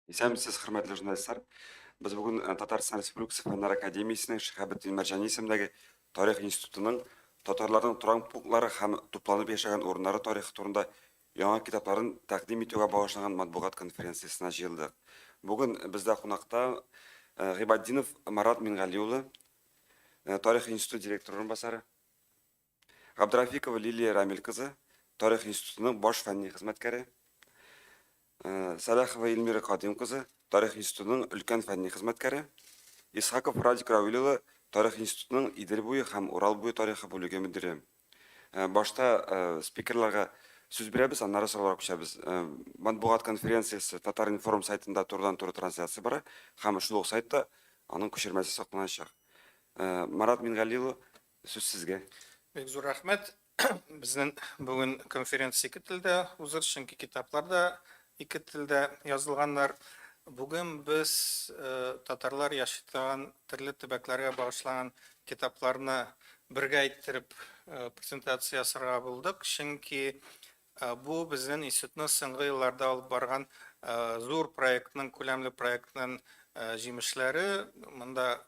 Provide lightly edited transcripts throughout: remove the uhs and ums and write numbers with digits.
Исәнмесез, хөрмәтле журналистлар. Без бүген Татарстан Республикасы Фәннәр академиясенең Шиһабетдин Мәрҗани исемендәге Тарих институтының татарларның торак пунктлары һәм тупланып яшәгән урыннары тарихы турында яңа китапларын тәкъдим итүгә багышланган матбугат конференциясенә җыелдык. Бүген бездә кунакта Гыйбаддинов Марат Мингали улы, Тарих институты директоры урынбасары, Габдрафикова Лилия Рамил кызы, Тарих институтының баш фәнни хезмәткәре, Сәләхова Илмира Кадим кызы, Тарих институтының өлкән фәнни хезмәткәре, Исхаков Радик Равил улы, Тарих институтының Идел буе һәм Урал буе тарихы бүлеге мөдире. Башта спикерларга сүз бирәбез, аннары сорауларга күчәбез. Матбугат конференциясе Татар-информ сайтында турыдан-туры трансляция бара һәм шул ук сайтта аның күчермәсе сакланачак. Марат Мингали улы, сүз сезгә. Бик зур рәхмәт. Безнең бүген конференция ике телдә узыр, чөнки китаплар да ике телдә язылганнар. Бүген без татарлар яши торган төрле төбәкләргә багышланган китапларны бергә иттереп презентация ясарга булдык, чөнки бу безнең институтның соңгы елларда алып барган зур проектның, күләмле проектның җимешләре. Монда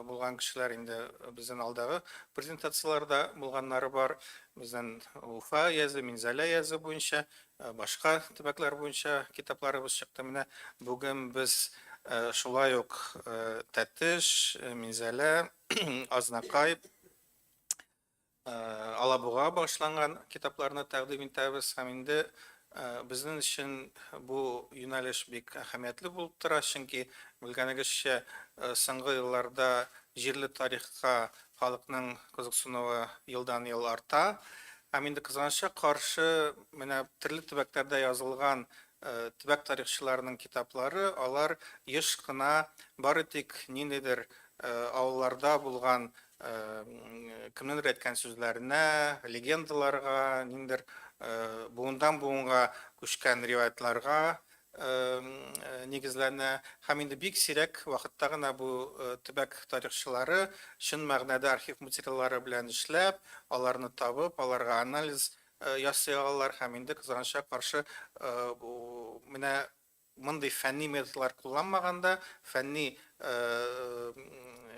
булган кешеләр инде безнең алдагы презентацияларда булганнары бар. Безнең Уфа язы, Минзәлә язы буенча, башка төбәкләр буенча китапларыбыз чыкты. Менә бүген без шулай ук Тәтеш, Минзәлә, Азнакай, Алабуга багышланган китапларны тәкъдим итәбез һәм инде безнең өчен бу юнәлеш бик әһәмиятле булып тора, чөнки белгәнегезчә соңгы елларда җирле тарихка халыкның кызыксынуы елдан-ел арта. Һәм инде кызганычка каршы менә төрле төбәкләрдә язылган төбәк тарихчыларының китаплары, алар еш кына бары тик ниндидер авылларда булган кемнеңдер әйткән сүзләренә, легендаларга, ниндидер буындан буынга күчкән риваятларга нигезләнә. Һәм инде бик сирәк вакытта гына бу төбәк тарихчылары чын мәгънәдә архив материаллары белән эшләп, аларны табып, аларга анализ ясый алалар. Һәм инде кызганычка каршы менә мондый фәнни методлар кулланмаганда, фәнни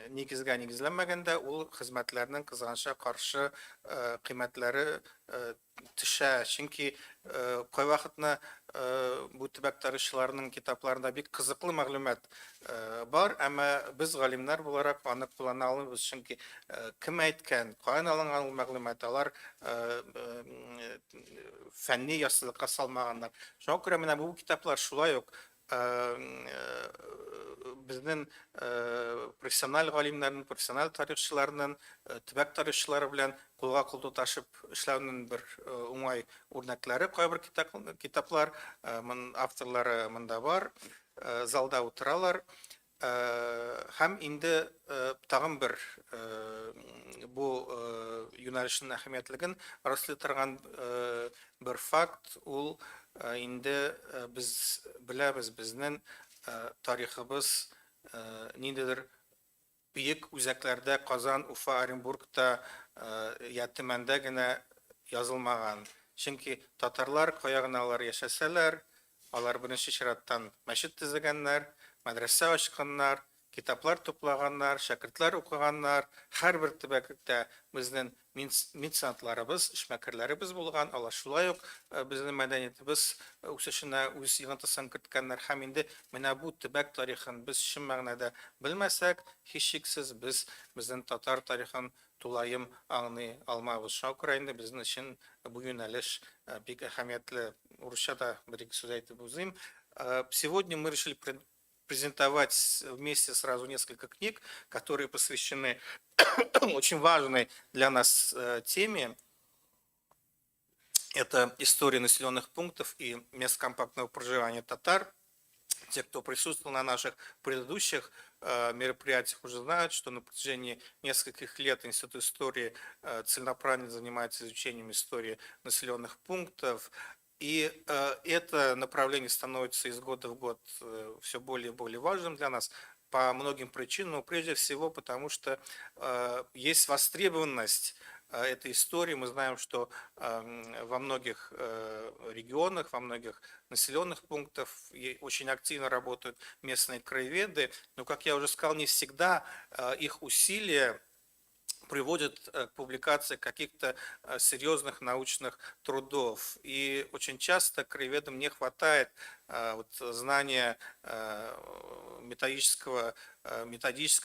нигезгә нигезләнмәгәндә, ул хезмәтләрнең кызганычка каршы кыйммәтләре төшә. Чөнки кайвакытны бу төбәк тарихчыларының китапларында бик кызыклы мәгълүмат бар, әмма без галимнар буларак аны куллана алмыйбыз, чөнки кем әйткән, каян алынган ул мәгълүмат, алар фәнни яссылыкка салмаганнар. Шуңа күрә менә бу китаплар шулай ук безнең профессиональ галимнәрнең, профессиональ тарихчыларның, төбәк тарихчылары белән кулга-кул тоташып эшләүнең бер уңай үрнәкләре. Кайбер китаплар, авторлары монда бар, залда утыралар. Һәм инде тагын бер бу юнәлешнең әһәмиятлеген раслый торган бер факт, ул инде без беләбез, безнең тарихыбыз ниндидер бөек үзәкләрдә, Казан, Уфа, Оренбургта, Ятимәндә генә язылмаган. Чөнки татарлар кая гына алар яшәсәләр, алар беренче чираттан мәчет төзегәннәр, мәдрәсә ачканнар, китаплар туплаганнар, шәкертләр укыганнар. Һәрбер төбәктә безнең меценатларыбыз, эшмәкәрләребез булган. Алар шулай ук безнең мәдәниятебез үсешенә үз йогынтысын керткәннәр. Һәм инде менә бу төбәк тарихын без чын мәгънәдә белмәсәк, һичшиксез без безнең татар тарихын тулаем аңлый алмабыз. Шуңа күрә инде безнең өчен бу юнәлеш бик әһәмиятле. Урысчада бер-ике сүз әйтеп узыйм. Сегодня мы решили презентовать вместе сразу несколько книг, которые посвящены очень важной для нас теме. Это история населенных пунктов и мест компактного проживания татар. Те, кто присутствовал на наших предыдущих мероприятиях, уже знают, что на протяжении нескольких лет Институт истории целенаправленно занимается изучением истории населенных пунктов. И это направление становится из года в год все более и более важным для нас по многим причинам, но прежде всего потому, что есть востребованность этой истории. Мы знаем, что во многих регионах, во многих населенных пунктах очень активно работают местные краеведы, но, как я уже сказал, не всегда их усилия приводит к публикации каких-то серьезных научных трудов. И очень часто краеведам не хватает вот, знания методической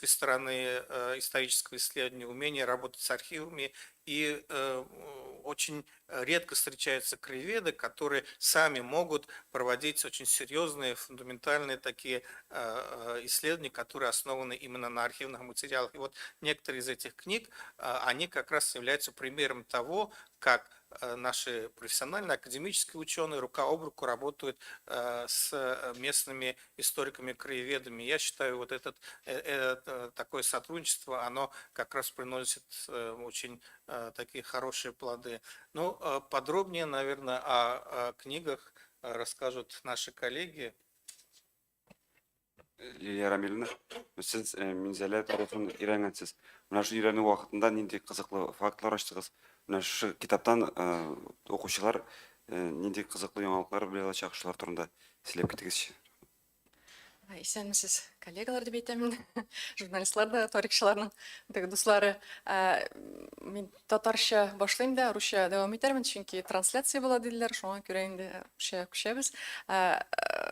стороны исторического исследования, умения работать с архивами. И очень редко встречаются краеведы, которые сами могут проводить очень серьезные, фундаментальные такие исследования, которые основаны именно на архивных материалах. И вот некоторые из этих книг, они как раз являются примером того, как наши профессиональные академические ученые рука об руку работают с местными историками-краеведами. Я считаю, вот такое сотрудничество, оно как раз приносит очень такие хорошие плоды. Ну, подробнее, наверное, о книгах расскажут наши коллеги. Лилия Рамиловна, сіз Минзәлә тарихын өйрәнгәнсез. Менә шу өйрәнү вакытында нинди кызыклы фактлар ачтыгыз? Менә шу китаптан укучылар нинди кызыклы яңалыклар белә алачак шулар турында сөйләп китегезче. Исәнмесез, коллегалар дип әйтәм инде, журналистлар да, тарихчыларның теге дуслары. Мин татарча башлыйм да, русча дәвам итәрмен, чөнки трансляция була диделәр, шуңа күрә инде русча күчәбез.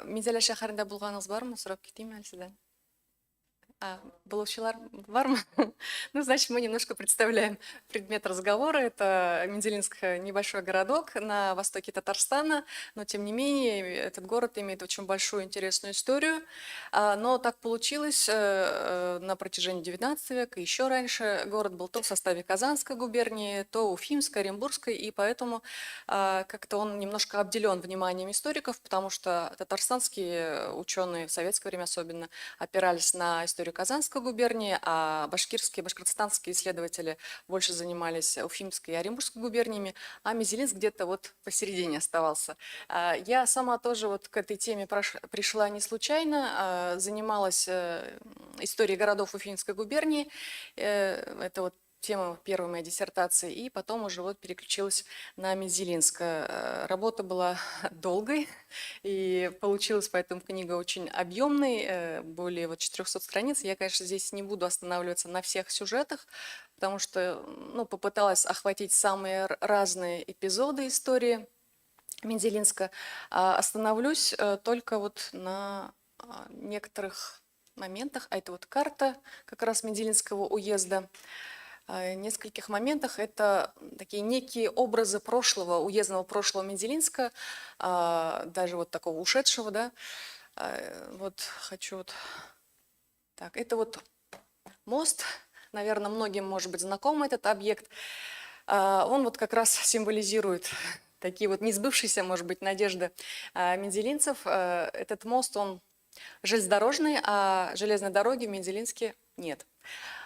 Минзәлә шәһәрендә булганыгыз бармы? Сорап китим әле сездән. Булучылар бармы? Ну, значит, мы немножко представляем предмет разговора. Это Мензелинск, небольшой городок на востоке Татарстана, но тем не менее этот город имеет очень большую интересную историю. Но так получилось на протяжении XIX века, еще раньше город был то в составе Казанской губернии, то Уфимской, Оренбургской, и поэтому как-то он немножко обделен вниманием историков, потому что татарстанские ученые в советское время особенно опирались на историю Казанской губернии, а башкортостанские исследователи больше занимались Уфимской и Оренбургской губерниями, а Мензелинск где-то вот посередине оставался. Я сама тоже вот к этой теме пришла не случайно, занималась историей городов Уфимской губернии, это вот тема первой моей диссертации, и потом уже вот переключилась на Мензелинск. Работа была долгой, и получилась поэтому книга очень объемной, более вот 400 страниц. Я, конечно, здесь не буду останавливаться на всех сюжетах, потому что ну, попыталась охватить самые разные эпизоды истории Мензелинска. Остановлюсь только вот на некоторых моментах. А это вот карта как раз Мензелинского уезда. Нескольких моментах это такие некие образы прошлого, уездного прошлого Мензелинска, даже вот такого ушедшего, да. Вот хочу вот так. Это вот мост, наверное, многим может быть знаком этот объект. Он вот как раз символизирует такие вот несбывшиеся, может быть, надежды мензелинцев. Этот мост, он железнодорожный, а железной дороги в Мензелинске нет.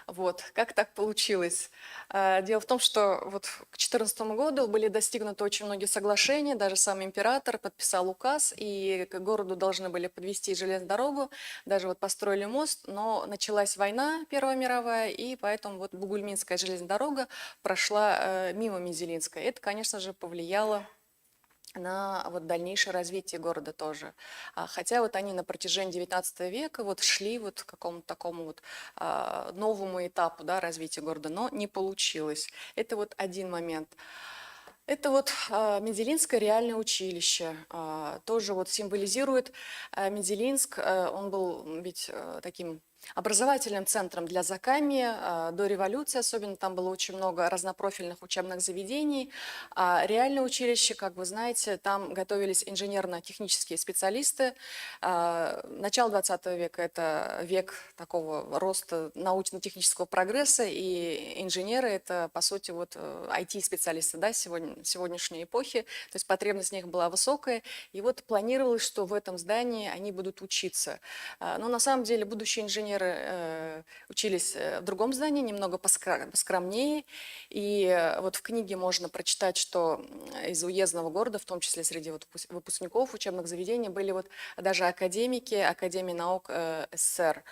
Вот, как так получилось? Дело в том, что вот к 2014 году были достигнуты очень многие соглашения, даже сам император подписал указ, и к городу должны были подвести железную дорогу, даже вот построили мост, но началась война Первая мировая, и поэтому вот Бугульминская железная дорога прошла мимо Мензелинска. Это, конечно же, повлияло на вот дальнейшее развитие города тоже. Хотя вот они на протяжении XIX века вот шли вот к какому-то такому вот новому этапу, да, развития города, но не получилось. Это вот один момент. Это вот Мензелинское реальное училище, тоже вот символизирует Мензелинск, он был ведь таким образовательным центром для Закамья. До революции особенно там было очень много разнопрофильных учебных заведений. Реальное училище, как вы знаете, там готовились инженерно-технические специалисты. Начало 20 века – это век такого роста научно-технического прогресса, и инженеры – это, по сути, вот IT-специалисты, да, сегодняшней эпохи. То есть потребность в них была высокая, и вот планировалось, что в этом здании они будут учиться. Но на самом деле будущие инженеры учились в другом здании, немного поскромнее. И вот в книге можно прочитать, что из уездного города, в том числе среди вот выпускников учебных заведений, были вот даже академики Академии наук СССР.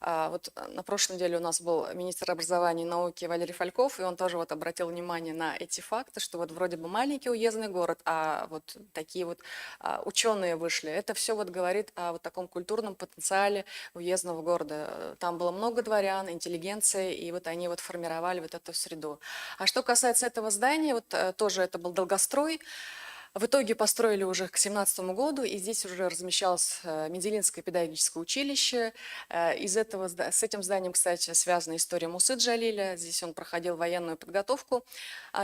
Вот на прошлой неделе у нас был министр образования и науки Валерий Фальков, и он тоже вот обратил внимание на эти факты, что вот вроде бы маленький уездный город, а вот такие вот ученые вышли. Это все вот говорит о вот таком культурном потенциале уездного города. Там было много дворян, интеллигенции, и вот они вот формировали вот эту среду. А что касается этого здания, вот тоже это был долгострой. В итоге построили уже к 2017 году, и здесь уже размещалось Менделинское педагогическое училище. С этим зданием, кстати, связана история Мусы Джалиля. Здесь он проходил военную подготовку,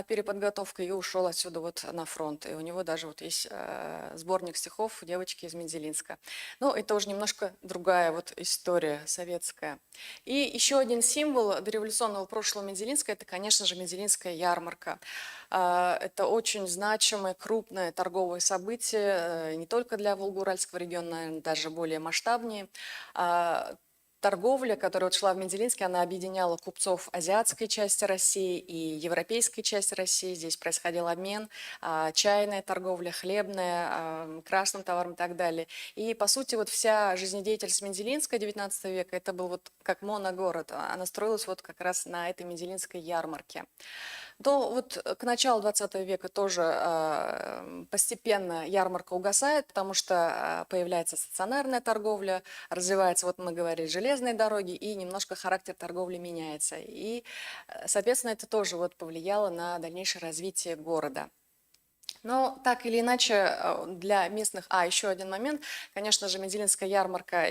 переподготовку, и ушел отсюда вот на фронт. И у него даже вот есть сборник стихов девочки из Менделинска. Но это уже немножко другая вот история советская. И еще один символ дореволюционного прошлого Менделинска – это, конечно же, Менделинская ярмарка. Это очень значимое, крупное торговое событие, не только для Волго-Уральского региона, наверное, даже более масштабнее. Торговля, которая вот шла в Менделинске, она объединяла купцов азиатской части России и европейской части России. Здесь происходил обмен, чайная торговля, хлебная, красным товаром и так далее. И, по сути, вот вся жизнедеятельность Менделинска XIX века, это был вот как моногород. Она строилась вот как раз на этой Менделинской ярмарке. То вот к началу 20 века тоже постепенно ярмарка угасает, потому что появляется стационарная торговля, развивается, вот мы говорили, железные дороги, и немножко характер торговли меняется. И, соответственно, это тоже вот повлияло на дальнейшее развитие города. Но так или иначе для местных... еще один момент. Конечно же, Менделинская ярмарка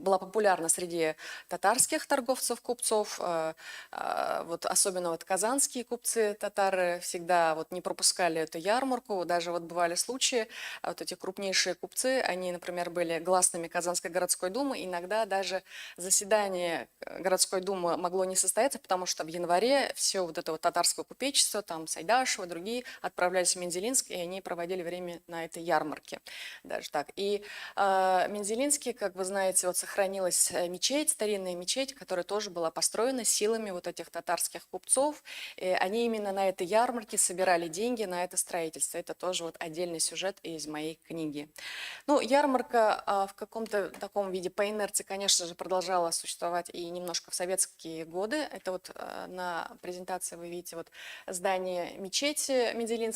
была популярна среди татарских торговцев, купцов. Вот особенно вот казанские купцы, татары всегда вот не пропускали эту ярмарку. Даже вот бывали случаи, вот эти крупнейшие купцы, они, например, были гласными Казанской городской думы. Иногда даже заседание городской думы могло не состояться, потому что в январе все вот это вот татарское купечество, там Сайдашева, другие, отправлялись в Менделинск, и они проводили время на этой ярмарке. Даже так. И Менделинске, как вы знаете, вот сохранилась мечеть, старинная мечеть, которая тоже была построена силами вот этих татарских купцов. И они именно на этой ярмарке собирали деньги на это строительство. Это тоже вот отдельный сюжет из моей книги. Ну, ярмарка в каком-то таком виде по инерции, конечно же, продолжала существовать и немножко в советские годы. Это вот на презентации вы видите вот здание мечети Менделинской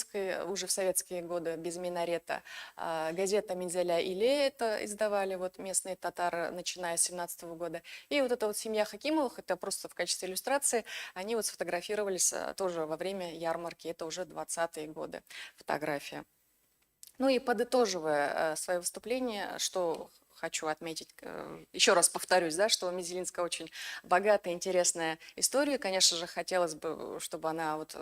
уже в советские годы без минарета. Газета «Мензеля Иле» это издавали вот местные татары, начиная с 17 года. И вот эта вот семья Хакимовых, это просто в качестве иллюстрации, они вот сфотографировались тоже во время ярмарки, это уже 20-е годы фотография. Ну и подытоживая свое выступление, что хочу отметить, еще раз повторюсь, да, что у Менделинска очень богатая, интересная история. Конечно же, хотелось бы, чтобы она вот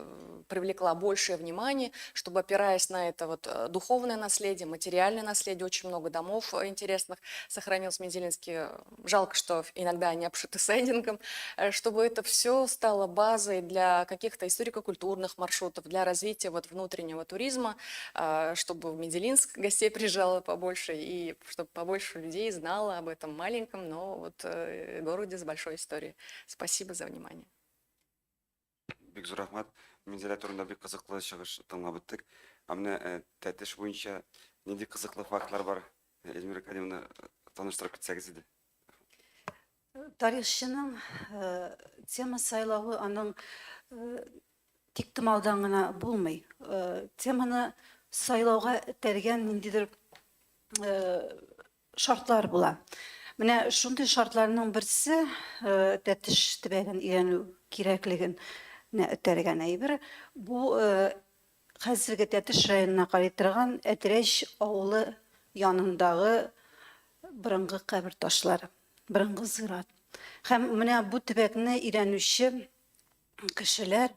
привлекла большее внимание, чтобы, опираясь на это вот духовное наследие, материальное наследие, очень много домов интересных сохранилось в Менделинске. Жалко, что иногда они обшиты сайдингом, чтобы это все стало базой для каких-то историко-культурных маршрутов, для развития вот внутреннего туризма, чтобы в Менделинск гостей приезжало побольше и чтобы побольше людей знала об этом маленьком, но вот городе с большой историей. Спасибо за внимание. Бик зур рахмат. Мензелә турында бик кызыклы чыгыш тыңлап үттек. Менә тәтеш буенча нинди кызыклы фактлар бар? Эльмира Кадимовна таныштырып китсәгез иде. Тарихчының тема сайлауы аның тик тымаудан гына булмый. Теманы сайлауга этәргән ниндидер шартлар була. Менә шундый шартларның берсе тәтеш төбәген өйрәнү кирәклеген этәргән әйбер. Бу хәзерге Тәтеш районына карый торган Әтрәш авылы янындагы борынгы кабер ташлары, борынгы зират. Һәм менә бу төбәкне өйрәнүче кешеләр,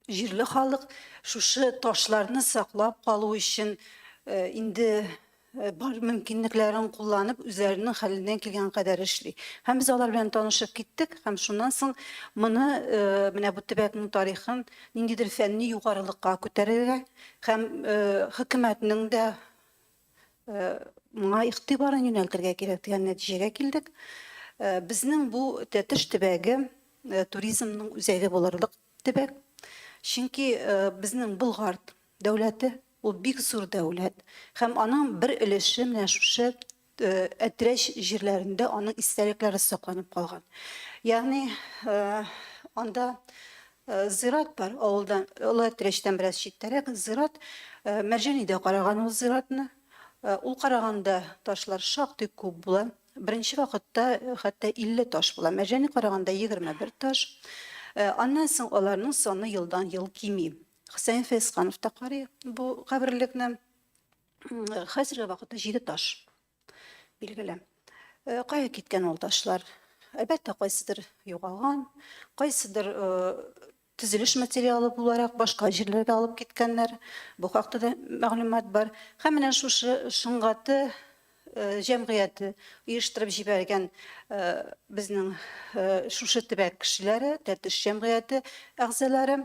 җирле халык шушы ташларны саклап калу өчен инде бар мөмкинлекләрен кулланып, үзләренең хәленнән килгән кадәр эшли. Һәм без алар белән танышып киттек, һәм шуннан соң моны менә бу төбәкнең тарихын ниндидер фәнни югарылыкка күтәрергә һәм хөкүмәтнең дә моңа игътибарын юнәлтергә кирәк дигән нәтиҗәгә килдек. Безнең бу Тәтеш төбәге туризмның үзәге булырлык төбәк. Чөнки безнең Болгар дәүләте ул бик зур дәүләт. Һәм аның бер өлеше менә шушы әтрәш җирләрендә аның истәлекләре сакланып калган. Ягъни анда зират бар, авылдан, олы әтрәштән бераз читтәрәк зират, Мәрҗәнидә караган ул зиратны. Ул караганда ташлар шактый күп була. Беренче вакытта хәтта 50 таш була. Мәрҗәни караганда 21 таш. Аннан соң аларның саны елдан ел кими. Хөсәен Фәйзханов та карый бу каберлекне. Хәзерге вакытта 7 таш. Билгеле. Кая киткән ул ташлар? Әлбәттә, кайсыдыр югалган, кайсыдыр төзелеш материалы буларак башка җирләргә алып киткәннәр. Бу хакта да мәгълүмат бар. Һәм менә шушы Шыңгаты җәмгыяте оештырып җибәргән безнең шушы төбәк кешеләре, Тәтеш җәмгыяте әгъзалары,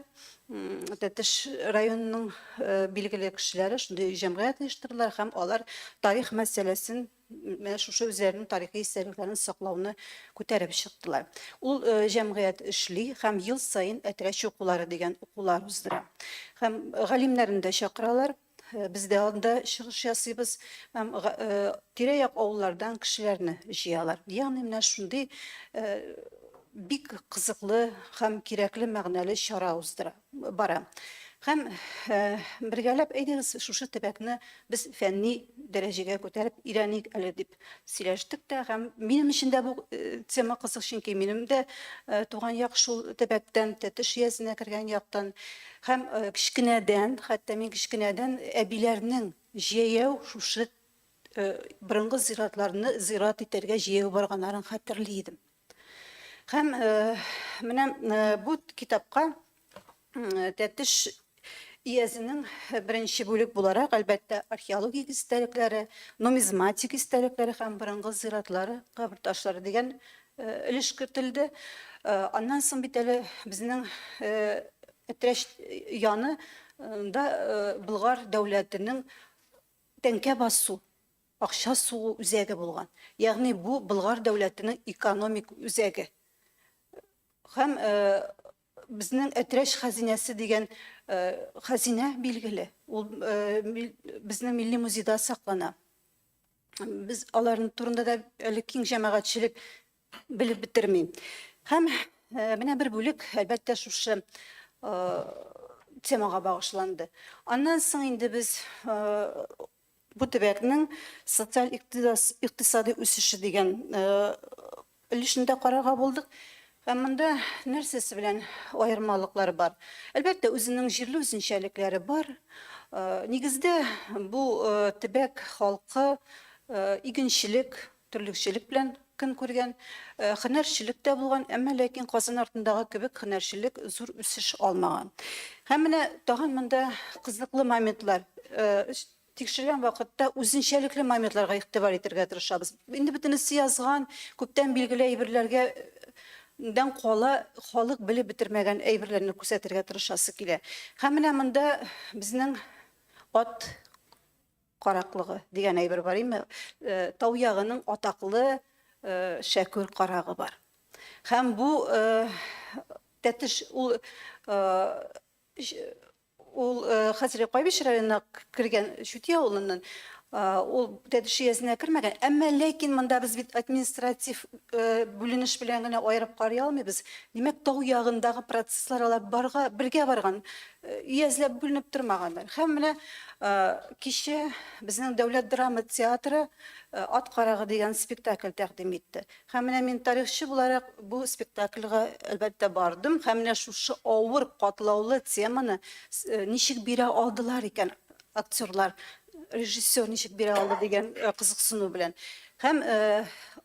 Тәтеш районының билгеле кешеләре шундый җәмгыять оештырдылар һәм алар тарих мәсьәләсен, менә шушы үзләренең тарихи истәлекләрен саклауны күтәреп чыктылар. Ул җәмгыять эшли һәм ел саен әтрәч укулары дигән укулар уздыра. Һәм галимнәрне дә чакыралар. Без дә анда чыгыш ясыйбыз һәм тирә-як авыллардан кешеләрне җыялар. Ягъни менә шундый бик кызыклы һәм кирәкле мәгънәле чара уздыра бара. Һәм бергәләп әйдәгез шушы төбәкне без фәнни дәрәҗәгә күтәреп өйрәник әле дип сөйләштек тә һәм минем өчен дә бу тема кызык, чөнки минем дә туган як шул төбәктән, Тәтеш ясенә кергән яктан һәм кичкенәдән, хәтта мин кичкенәдән әбиләрнең җәяү шушы борынгы зиратларны зират итәргә җәяү барганнарын хәтерли идем. Һәм менә бу китапка Тәтеш иязенең беренче бүлек буларак, әлбәттә, археологик истәлекләре, нумизматик истәлекләре һәм борынгы зиратлары, кабер ташлары дигән өлеш кертелде. Аннан соң бит әле безнең әтрәш яны да Болгар дәүләтенең тәңкә басу, акча сугу үзәге булган. Ягъни бу Болгар дәүләтенең экономик үзәге. Һәм безнең әтрәш хәзинәсе дигән хәзинә билгеле. Ул безнең милли музейда саклана. Без аларның турында да әле киң җәмәгатьчелек белеп бетерми. Һәм менә бер бүлек әлбәттә шушы темага багышланды. Аннан соң инде без бу төбәкнең социаль икътисади үсеше дигән өлешендә карарга булдык. Һәм монда нәрсәсе белән аермалыклар бар. Әлбәттә, үзенең җирле үзенчәлекләре бар. Нигездә бу төбәк халкы игенчелек, төрлекчелек белән көн күргән, һөнәрчелек тә булган, әмма ләкин Казан артындагы кебек һөнәрчелек зур үсеш алмаган. Һәм менә тагын монда кызыклы моментлар, тикшергән вакытта үзенчәлекле моментларга игътибар итәргә тырышабыз. Инде бөтенесе язган, күптән билгеле әйберләргә дан кала халык белеп бетермәгән әйберләрне күрсәтергә тырышасы килә. Һәм менә монда безнең ат караклыгы дигән әйбер бар име? Тау ягының атаклы шәкүр карагы бар. Һәм бу Тәтеш ул хәзер Кайбиш районына кергән Шүтия авылыннан ул Тәтеш ясенә кермәгән. Әмма ләкин монда без бит административ бүленеш белән генә аерып карый алмыйбыз. Димәк, тау ягындагы процесслар алар бергә барган, иязләп бүленеп тормаганнар. Һәм менә кичә безнең дәүләт драма театры Ат карагы дигән спектакль тәкъдим итте. Һәм менә мин тарихчы буларак бу спектакльгә әлбәттә бардым. Һәм менә шушы авыр, катлаулы теманы ничек бирә алдылар икән актерлар, режиссер ничек бирә алды дигән кызыксыну белән. Һәм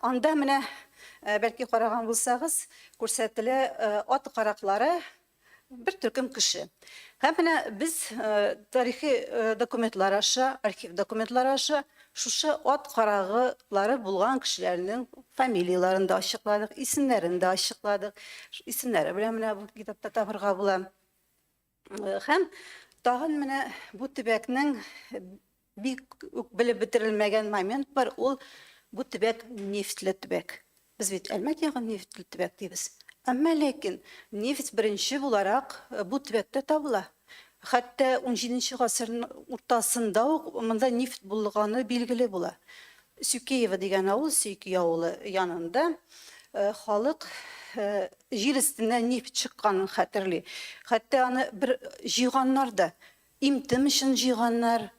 анда менә бәлки караган булсагыз, күрсәтелә ат караклары бер төркем кеше. Һәм менә без тарихи документлар аша, архив документлар аша шушы ат караглары булган кешеләрнең фамилияларын да ачыкладык, исемнәрен дә ачыкладык. Исемнәре белән менә бу китапта табырга була. Һәм тагын менә бу төбәкнең бик белеп бетерелмәгән момент бар. Ул бу төбәк нефтле төбәк. Без бит Әлмәт ягын нефтле төбәк дибез. Әмма ләкин нефть беренче буларак бу төбәктә табыла. Хәтта 17нче гасырның уртасында ук монда нефть булганы билгеле була. Сюкеева дигән авыл, Сөйки авылы янында халык җир өстеннән нефть чыкканын хәтерли. Хәтта аны бер җыйганнар да, имтем өчен җыйганнар.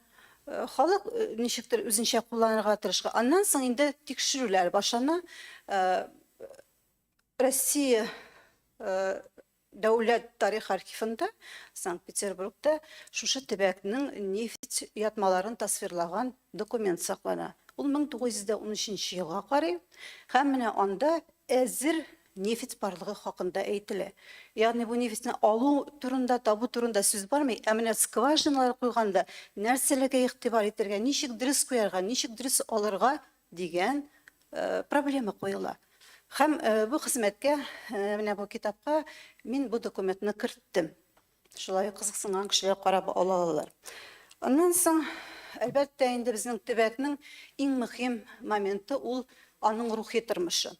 Халык ничектер үзенчә кулланырга тырышкан. Аннан соң инде тикшерүләр башлана. Россия Дәүләт тарих архивында Санкт-Петербургта шушы төбәкнең нефть ятмаларын тасвирлаган документ саклана. Ул 1913 елга карый һәм менә анда әзер нефть барлыгы хакында әйтелә. Ягъни бу нефтьне алу турында, табу турында сүз бармый, ә менә скважиналар куйганда нәрсәләргә игътибар итәргә, ничек дөрес куярга, ничек дөрес алырга дигән проблема куела. Һәм бу хезмәткә, менә бу китапка мин бу документны керттем. Шулай кызыксынган кешеләр карап ала алалар. Аннан соң, әлбәттә, инде безнең төбәкнең иң мөһим моменты ул аның рухи тормышы.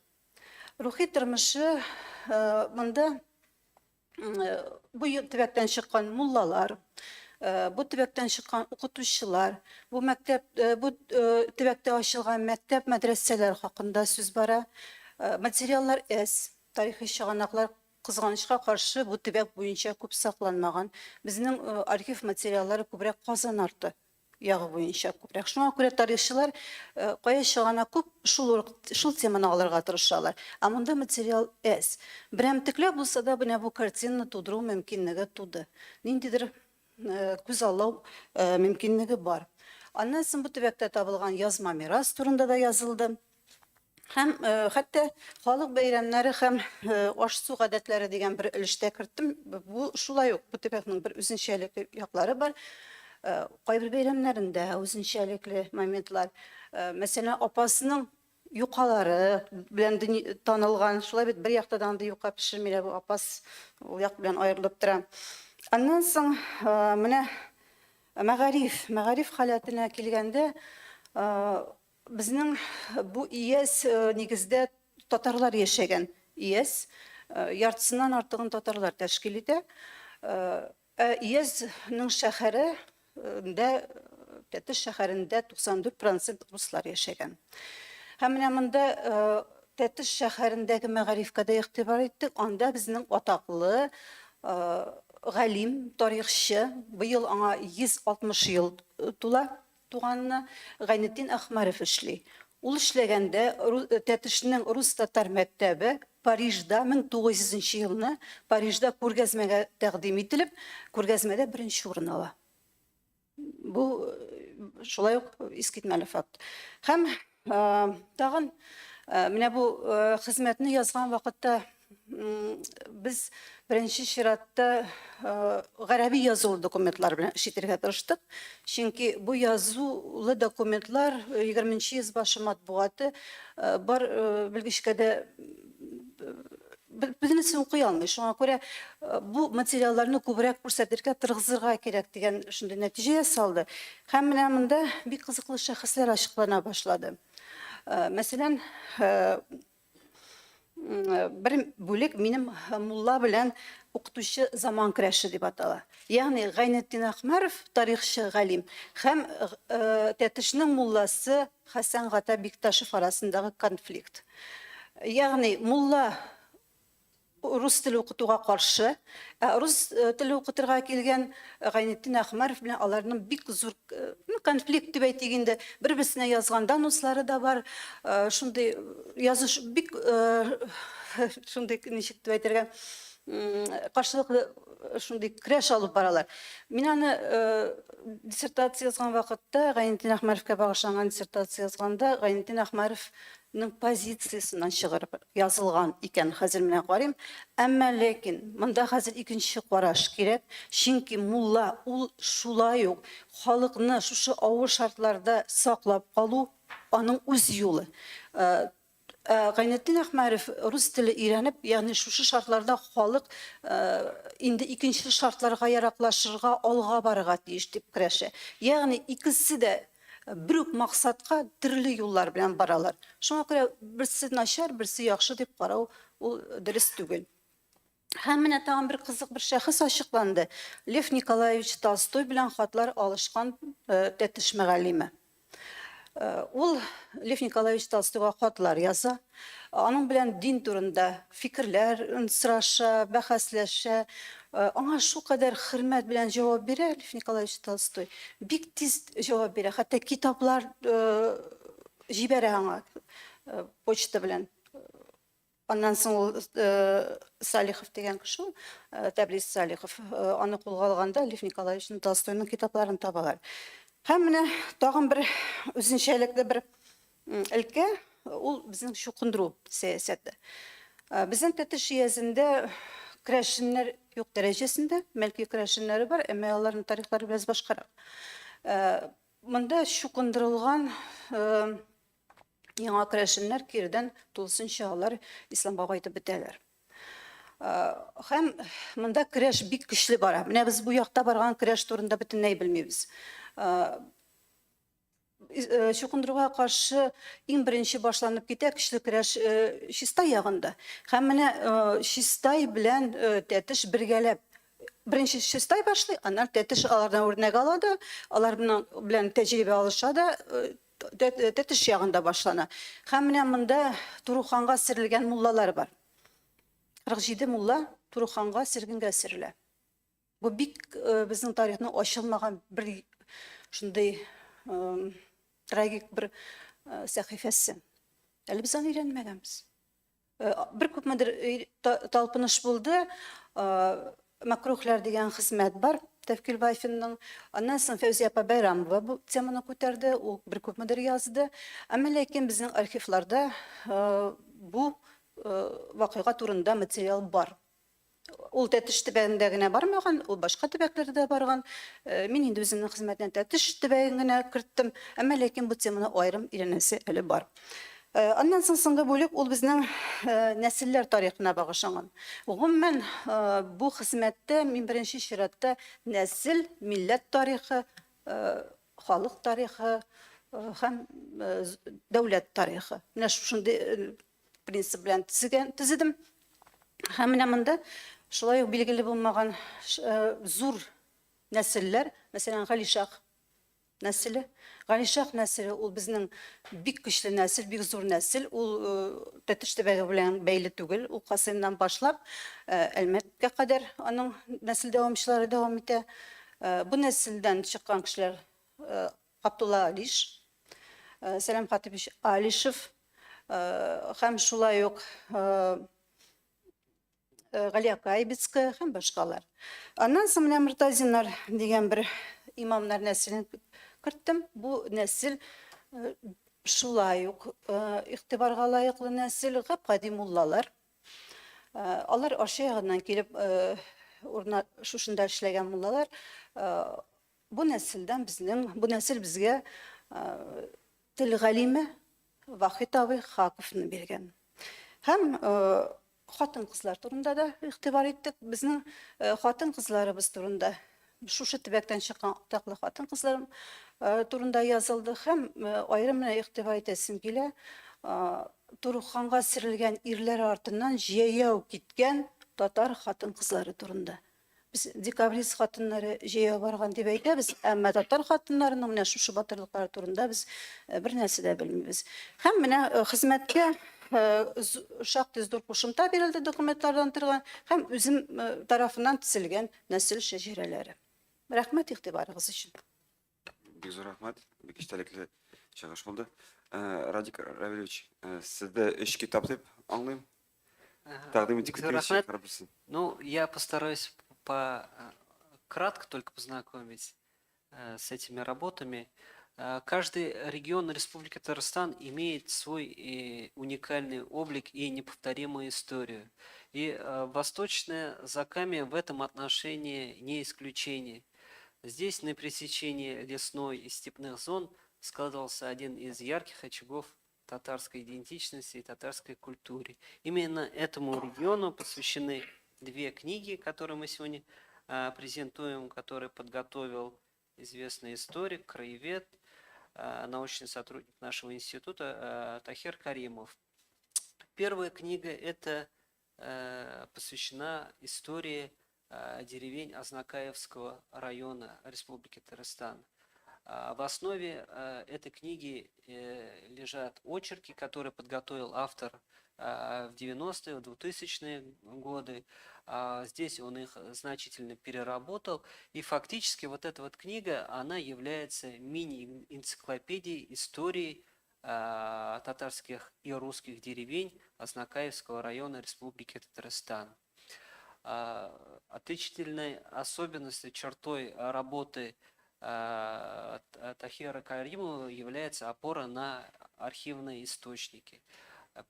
Рухи тормышы монда бу төбәктән чыккан муллалар, бу төбәктән чыккан укытучылар, бу төбәктә ачылган мәктәп, мәдрәсәләр хакында сүз бара. Материаллар тарихи чыганаклар кызганычка каршы бу төбәк буенча күп сакланмаган. Безнең архив материаллары күбрәк Казан арты ягы буенча күбрәк. Шуңа күрә тарихчылар кая чыгана күп шул теманы алырга тырышалар. Ә монда материал Берәмтекләр булса да менә бу картинаны тудыру мөмкинлеге туды. Ниндидер күз аллау мөмкинлеге бар. Аннан соң бу төбәктә табылган язма мирас турында да язылды. Һәм хәтта халык бәйрәмнәре һәм аш-су гадәтләре дигән бер өлештә керттем. Бу шулай ук бу төбәкнең бер үзенчәлекле яклары бар. Кайбер бәйрәмнәрендә үзенчәлекле моментлар. Мәсәлән, апасының юкалары белән танылган, шулай бит бер яктадан да юка пешермиләр, бу апас ул як белән аерылып тора. Аннан соң менә мәгариф халәтенә килгәндә, безнең бу нигездә татарлар яшәгән. Яртысыннан артыгын татарлар тәшкил итә. Иезнең шәһәрендә, Тәтеш шәһәрендә 94% руслар яшәгән. Һәм менә монда Тәтеш шәһәрендәге мәгарифкә дә игътибар иттек. Анда безнең атаклы галим, тарихчы, быел аңа 160 ел туганны Гайнетдин Әхмәров эшли. Ул эшләгәндә Тәтешнең рус-татар мәктәбе Парижда 1900 елны Парижда күргәзмәгә тәкъдим ителеп, күргәзмәдә беренче урын ала. Бу шулай ук искитмәле факт. Һәм тагын менә бу хезмәтне язган вакытта без беренче чиратта гарәби язулы документлар белән эш итәргә тырыштык. Чөнки бу язулы документлар 20-нче йөз башы матбугаты бар белгечкәдә безнең укый алмый. Шуңа күрә бу материалларны күбрәк күрсәтергә, тыргызырга кирәк дигән шундый нәтиҗә ясалды. Һәм менә монда бик кызыклы шәхесләр ачыклана башлады. Мәсәлән, бер бүлек минем мулла белән укытучы заман көрәше дип атала. Ягъни Гайнетдин Әхмәров тарихчы галим һәм Тәтешнең мулласы Хәсән Гата Бикташев арасындагы конфликт. Ягъни мулла рус теле укытуга каршы, рус теле укытырга килгән Гайнетдин Әхмәров белән аларның бик зур конфликт дип әйтик инде. Бер-берсенә язган услары да бар. Шундый языш бик шундый ничек дип әйтергә, каршылыклы шундый көрәш алып баралар. Мин аны диссертация язган вакытта, Гайнетдин Әхмәровка багышланган диссертация язганда, Гайнетдин Әхмәровның позициясеннән чыгарып язылган икән, хәзер менә карыйм. Әмма ләкин монда хәзер икенче караш кирәк. Чөнки мулла ул шулай ук халыкны шушы авыр шартларда саклап калу аның үз юлы. Гайнетдин Әхмәров рус теле өйрәнеп, ягъни шушы шартларда халык инде икенче шартларга яраклашырга, алга барырга тиеш дип көрәшә. Ягъни икесе дә бер үк максатка төрле юллар белән баралар. Шуңа күрә берсе начар, берсе яхшы дип карау ул дөрес түгел. Һәм менә тагын бер кызык бер шәхес ачыкланды. Лев Николаевич Толстой белән хатлар алышкан Тәтеш мәгалиме. Ул Лев Николаевич Толстойга хатлар яза. Аның белән дин турында фикерләр сораша, бәхәсләшә. Аңа шулкадәр хөрмәт белән җавап бирә Лев Николаевич Толстой. Бик тиз җавап бирә. Хәтта китаплар җибәрә аңа почта белән. Аннан соң ул Салихов дигән кеше, Тәбриз Салихов, аны кулга алганда Лев Николаевич Толстойның китапларын табалар. Һәм менә тагын бер үзенчәлекле бер өлкә, ул безнең чукындыру сәясәте. Безнең Тәтеш язында көрәшеннәр юк дәрәҗәсендә, милки көрәшеннәре бар, әмма аларның тарихлары без башкарак. Монда чукындырылган яңа көрәшеннәр кирдән тулысынча алар исламга кайтып бетәләр. Һәм монда көрәш бик көчле бара. Менә без бу якта барган көрәш турында бөтенләй белмибез. Чукындыруга каршы иң беренче башланып китә көчле көрәш Чистай ягында. Һәм менә Чистай белән Тәтеш бергәләп беренче Чистай башлый, аннан Тәтеш алардан үрнәк ала да, алар белән тәҗрибә алыша да Тәтеш ягында башлана. Һәм менә монда Туруханга сирелгән муллалар бар. 47 мулла Туруханга сиргенгә сирелә. Бу бик безнең тарихның ачылмаган бер шундый трагик бер сәхифәсе. Әле без аны өйрәнмәгәнбез. Бер күпмедер талпыныш булды. Макрухлар дигән хезмәт бар. Тәвкил Вайфинның. Аннан соң Фәүзия апа Байрамова бу теманы күтәрде, ул бер күпмедер язды. Әмма ләкин безнең архивларда бу вакыйга турында материал бар. Ул Тәтеш төбәгендә генә бармаган, ул башка төбәкләрдә барган. Мин инде үземнең хезмәттән Тәтеш төбәген генә керттем, әмма ләкин бу теманы аерым өйрәнәсе әле бар. Аннан соң соңгы бүлек ул безнең нәселләр тарихына багышланган. Гомумән бу хезмәттә мин беренче чиратта нәсел, милләт тарихы, халык тарихы һәм дәүләт тарихы. Менә шундый принцип белән төзедем. Һәм менә монда шулай ук билгеле булмаган зур нәселләр, мәсәлән, Галишах нәселе. Галишах нәселе ул безнең бик көчле нәсел, бик зур нәсел. Ул Тәтеш төбәге белән бәйле түгел. Ул Касыймнан башлап Әлмәткә кадәр аның нәсел дәвамчылары дәвам итә. Бу нәселдән чыккан кешеләр Абдулла Алиш, Сәлам Хатибович Алишев һәм шулай ук Галия Кайбицкая һәм башкалар. Аннан соң менә Муртазиннар дигән бер имамнар нәселен керттем. Бу нәсел шулай ук игътибарга лаеклы нәсел, гап-гади муллалар. Алар Аша ягыннан килеп шушында эшләгән муллалар. Бу нәселдән бу нәсел безгә тел галиме Вахит абый Хаковны биргән. Һәм хатын-кызлар турында да игътибар иттек. Безнең хатын-кызларыбыз турында шушы төбәктән чыккан таклы хатын-кызлар турында язылды һәм аерым игътибар итәсем килә. Туруханга сирелгән ирләр артыннан җәяү киткән татар хатын-кызлары турында. Без декабрист хатыннары җәяү барган дип әйтәбез, әмма татар хатыннарының менә шушы батырлыклары турында без бер нәрсә дә белмибез. Һәм менә хезмәткә шактый зур кушымта бирелде документлардан торган һәм үзем тарафыннан төзелгән нәсел шәҗәрәләре. Рәхмәт игътибарыгыз өчен. Бик зур рәхмәт. Бик эчтәлекле чыгыш булды. Радик Равильевич, сездә 3 китап дип аңлыйм. Тәкъдим итик. Ну, я постараюсь кратко только познакомить с этими работами. Каждый регион Республики Татарстан имеет свой уникальный облик и неповторимую историю. И Восточное Закамье в этом отношении не исключение. Здесь на пересечении лесной и степных зон складывался один из ярких очагов татарской идентичности и татарской культуре. Именно этому региону посвящены 2 книги, которые мы сегодня презентуем, которые подготовил известный историк, краевед, научный сотрудник нашего института Тахир Каримов. Первая книга это посвящена истории деревень Азнакаевского района Республики Татарстан. В основе этой книги лежат очерки, которые подготовил автор в 90-е, в 2000-е годы. Здесь он их значительно переработал. И фактически вот эта вот книга, она является мини-энциклопедией истории татарских и русских деревень Азнакаевского района Республики Татарстан. Отличительной особенностью, чертой работы Тахира Каримова является опора на архивные источники.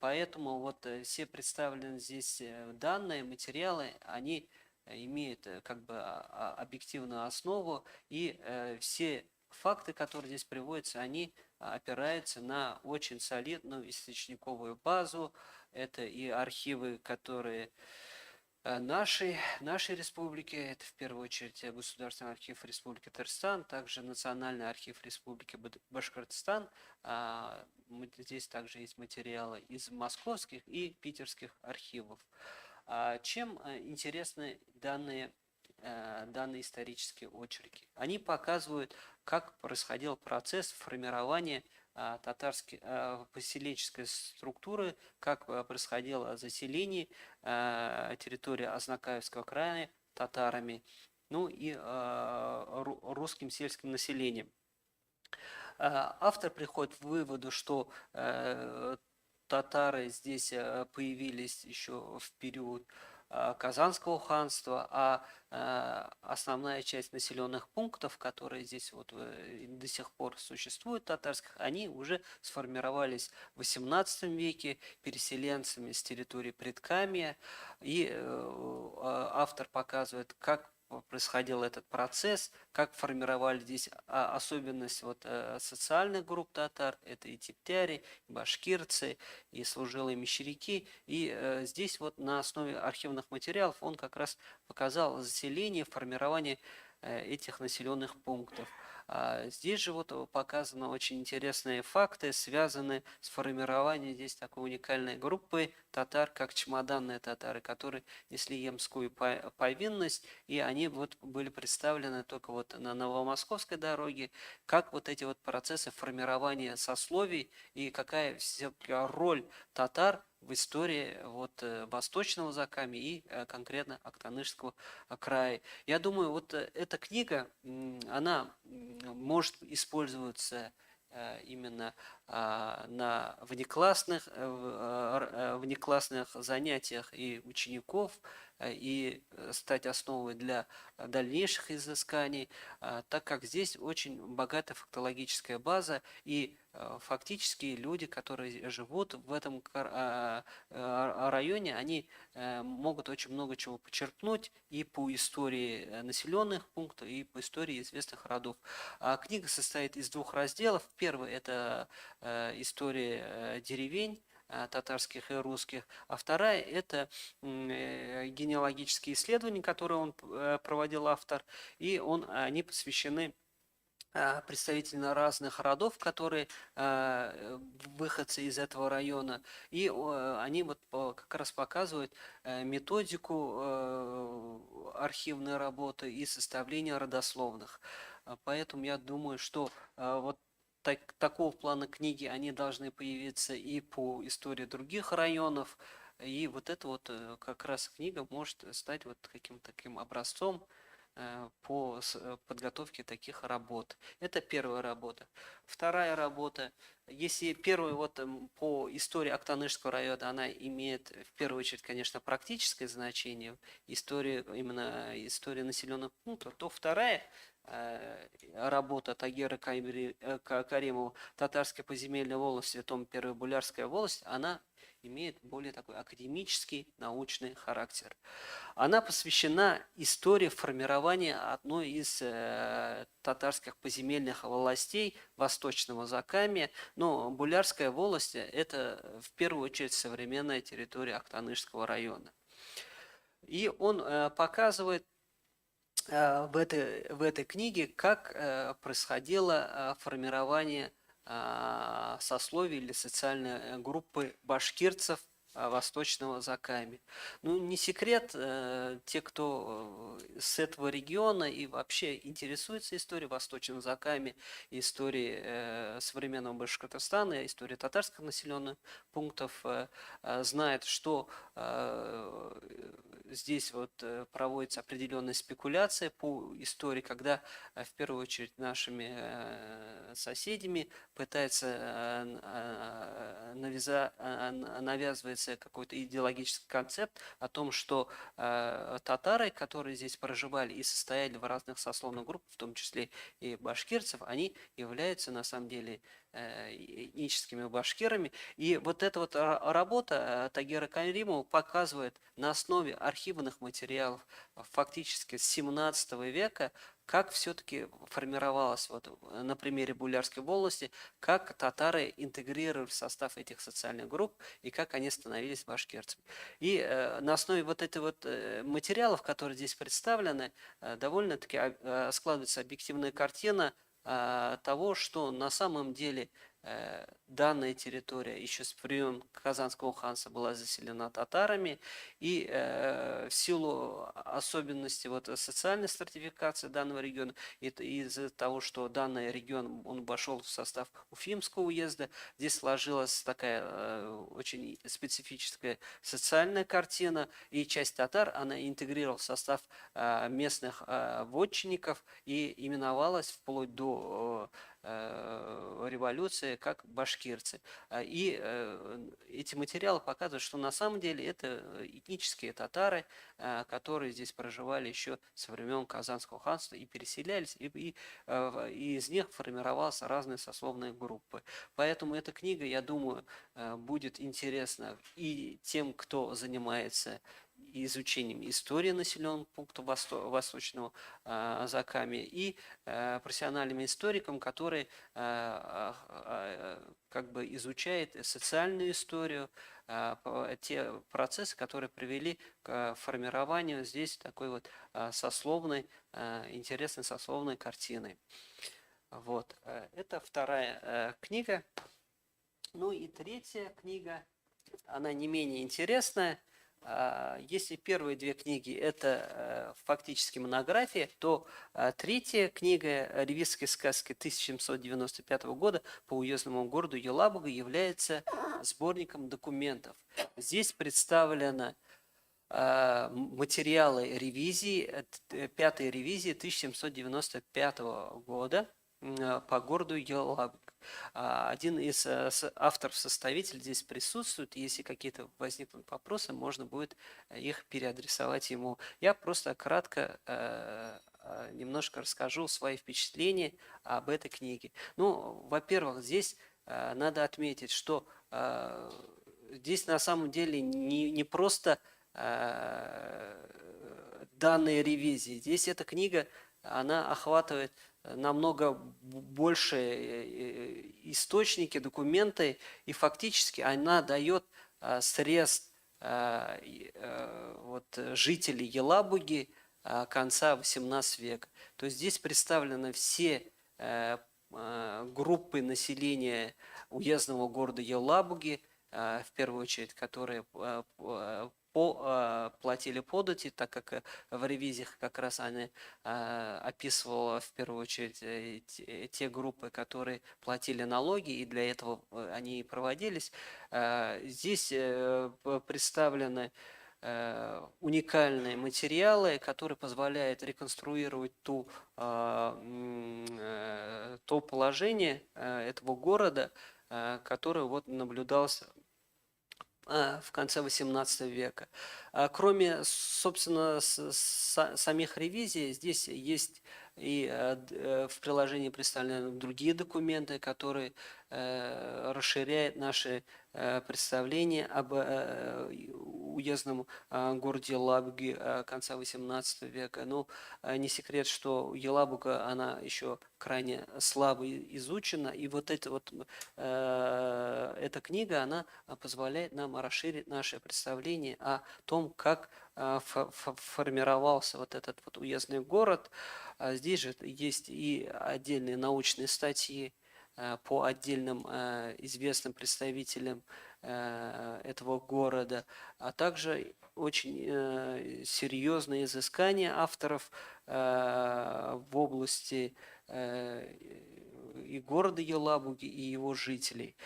Поэтому вот все представленные здесь данные, материалы, они имеют как бы объективную основу, и все факты, которые здесь приводятся, они опираются на очень солидную источниковую базу. Это и архивы, которые нашей республики, это в первую очередь Государственный архив Республики Татарстан, также Национальный архив Республики Башкортостан. Здесь также есть материалы из московских и питерских архивов. Чем интересны данные исторические очерки? Они показывают, как происходил процесс формирования татарской поселенческой структуры, как происходило заселение территории Азнакаевского края татарами, ну и русским сельским населением. Автор приходит к выводу, что татары здесь появились еще в период Казанского ханства, а основная часть населенных пунктов, которые здесь вот до сих пор существуют, татарских, они уже сформировались в XVIII веке переселенцами с территории Предкамья. И автор показывает, как происходил этот процесс, как формировали здесь особенность вот социальных групп татар, это и типтяри, и башкирцы, и служилые мещеряки. И здесь вот на основе архивных материалов он как раз показал заселение, формирование этих населенных пунктов. Здесь же вот показаны очень интересные факты, связанные с формированием здесь такой уникальной группы татар, как чемоданные татары, которые несли емскую повинность, и они вот были представлены только вот на Новомосковской дороге, как вот эти вот процессы формирования сословий и какая все-таки роль татар в истории вот Восточного Закамья и конкретно Актанышского края. Я думаю, вот эта книга, она может использоваться именно на внеклассных занятиях и учеников, и стать основой для дальнейших изысканий, так как здесь очень богатая фактологическая база, и фактически люди, которые живут в этом районе, они могут очень много чего почерпнуть и по истории населенных пунктов, и по истории известных родов. Книга состоит из двух разделов. Первый – это история деревень татарских и русских, а вторая – это генеалогические исследования, которые он проводил, автор, и они посвящены представителей разных родов, которые выходцы из этого района, и они вот как раз показывают методику архивной работы и составления родословных. Поэтому я думаю, что вот такого плана книги, они должны появиться и по истории других районов, и вот эта вот как раз книга может стать вот каким-то таким образцом по подготовке таких работ. Это первая работа. Вторая работа. Если первая вот по истории Актанышского района, она имеет в первую очередь, конечно, практическое значение, именно история населенных пунктов, то вторая работа Тагира Каримова «Татарская поземельная волость, Святом Первая Булярская волость», она имеет более такой академический, научный характер. Она посвящена истории формирования одной из татарских поземельных властей Восточного Закамья, но Булярская волость – это в первую очередь современная территория Актанышского района. И он показывает в этой книге, как происходило формирование сословий или социальной группы башкирцев Восточного Заками. Ну, не секрет, те, кто с этого региона и вообще интересуется историей Восточного Заками, историей современного Башкортостана, историей татарских населенных пунктов, знает, что здесь вот проводится определенная спекуляция по истории, когда в первую очередь нашими соседями пытается навязывается какой-то идеологический концепт о том, что татары, которые здесь проживали и состояли в разных сословных группах, в том числе и башкирцев, они являются на самом деле этническими башкирами. И вот эта вот работа Тагира Каримова показывает на основе архивных материалов фактически с 17 века, как все-таки формировалось вот на примере Булярской волости, как татары интегрировали в состав этих социальных групп и как они становились башкирцами. И на основе вот этих вот материалов, которые здесь представлены, довольно-таки складывается объективная картина того, что на самом деле данная территория еще с времен Казанского ханства была заселена татарами, и в силу особенностей вот социальной стратификации данного региона, из-за того, что данный регион он вошел в состав Уфимского уезда, здесь сложилась такая очень специфическая социальная картина, и часть татар она интегрировалась в состав местных вотчинников и именовалась вплоть до революции как башкирцы. И эти материалы показывают, что на самом деле это этнические татары, которые здесь проживали еще со времен Казанского ханства и переселялись, и из них формировались разные сословные группы. Поэтому эта книга, я думаю, будет интересна и тем, кто занимается изучением истории населенных пунктов Восточного Заками, и профессиональным историкам, которые как бы изучают социальную историю, те процессы, которые привели к формированию здесь такой вот сословной, интересной сословной картины. Вот. Это вторая книга. Ну и третья книга, она не менее интересная. Если первые две книги это фактически монография, то третья книга «Ревизские сказки» 1795 года по уездному городу Елабуга является сборником документов. Здесь представлены материалы ревизии, пятой ревизии 1795 года по городу Елабуга. Один из авторов-составителей здесь присутствует. Если какие-то возникнут вопросы, можно будет их переадресовать ему. Я просто кратко немножко расскажу свои впечатления об этой книге. Ну, во-первых, здесь надо отметить, что здесь на самом деле не просто данные ревизии. Здесь эта книга, она охватывает намного больше источники, документы, и фактически она дает срез вот, жителей Елабуги конца XVIII века. То есть здесь представлены все группы населения уездного города Елабуги, в первую очередь, которые платили подати, так как в ревизиях как раз они описывала в первую очередь те группы, которые платили налоги, и для этого они и проводились. Здесь представлены уникальные материалы, которые позволяют реконструировать то положение этого города, которое вот наблюдалось в конце XVIII века. Кроме, собственно, самих ревизий, здесь есть и в приложении представлены другие документы, которые расширяют наши представления об уездном городе Елабуге конца XVIII века. Ну, не секрет, что Елабуга, она еще крайне слабо изучена, и вот эта книга, она позволяет нам расширить наше представление о том, как формировался вот этот вот уездный город. Здесь же есть и отдельные научные статьи, по отдельным известным представителям этого города, а также очень серьезные изыскания авторов в области и города Елабуги, и его жителей.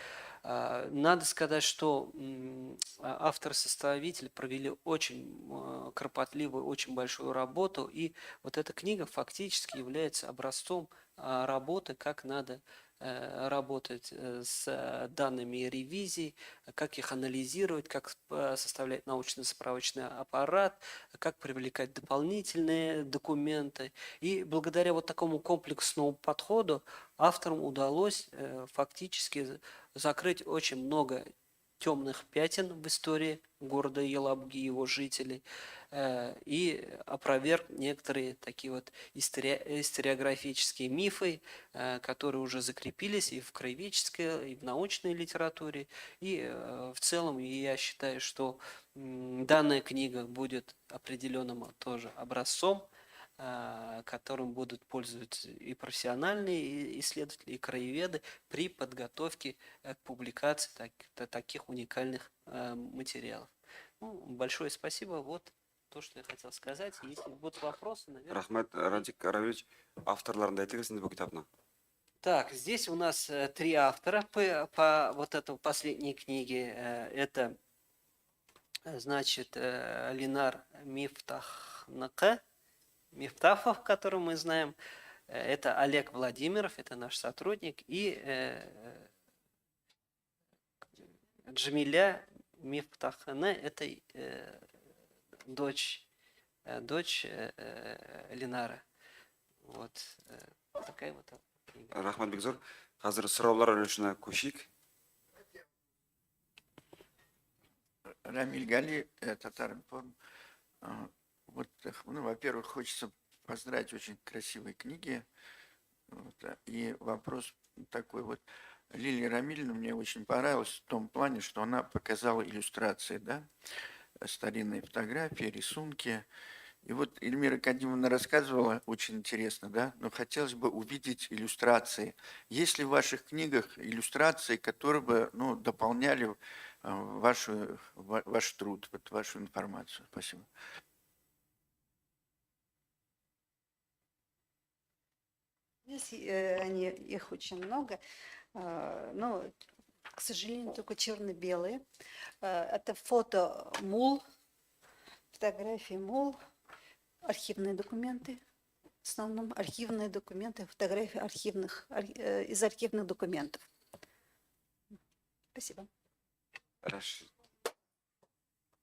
Надо сказать, что автор-составитель провели очень кропотливую, очень большую работу, и вот эта книга фактически является образцом работы, как надо работать с данными ревизий, как их анализировать, как составлять научно-справочный аппарат, как привлекать дополнительные документы. И благодаря вот такому комплексному подходу авторам удалось фактически закрыть очень много темных пятен в истории города Елабуги и его жителей и опроверг некоторые такие вот историографические мифы, которые уже закрепились и в краеведческой, и в научной литературе. И в целом я считаю, что данная книга будет определенным тоже образцом, которым будут пользоваться и профессиональные исследователи, и краеведы при подготовке к публикации таких уникальных материалов. Ну, большое спасибо. Вот то, что я хотел сказать. Если будут вопросы, наверное... Рахмет, Радик Равильевич, авторларын айтыңыз инде бу китапның. Так, здесь у нас 3 автора по вот этой последней книге. Это, значит, Ленар Мифтахов, которого мы знаем, это Олег Владимиров, это наш сотрудник, и Джамиля Мифтахана, это дочь Ленара. Вот такая вот книга. Рахмет бик зор. Хәзер сораулар өлешенә күчик. Рамиль Гали, Татаринформ. Вот, ну, во-первых, хочется поздравить очень красивые книги. Вот, и вопрос такой вот. Лилия Рамильевна мне очень понравилась в том плане, что она показала иллюстрации, да, старинные фотографии, рисунки. И вот Эльмира Кадимовна рассказывала, очень интересно, да, но хотелось бы увидеть иллюстрации. Есть ли в ваших книгах иллюстрации, которые бы, ну, дополняли ваш труд, вот, вашу информацию? Спасибо. Здесь их очень много, но, к сожалению, только черно-белые. Это фото мул, фотографии мул, архивные документы, в основном архивные документы, фотографии из архивных документов. Спасибо. Рашид.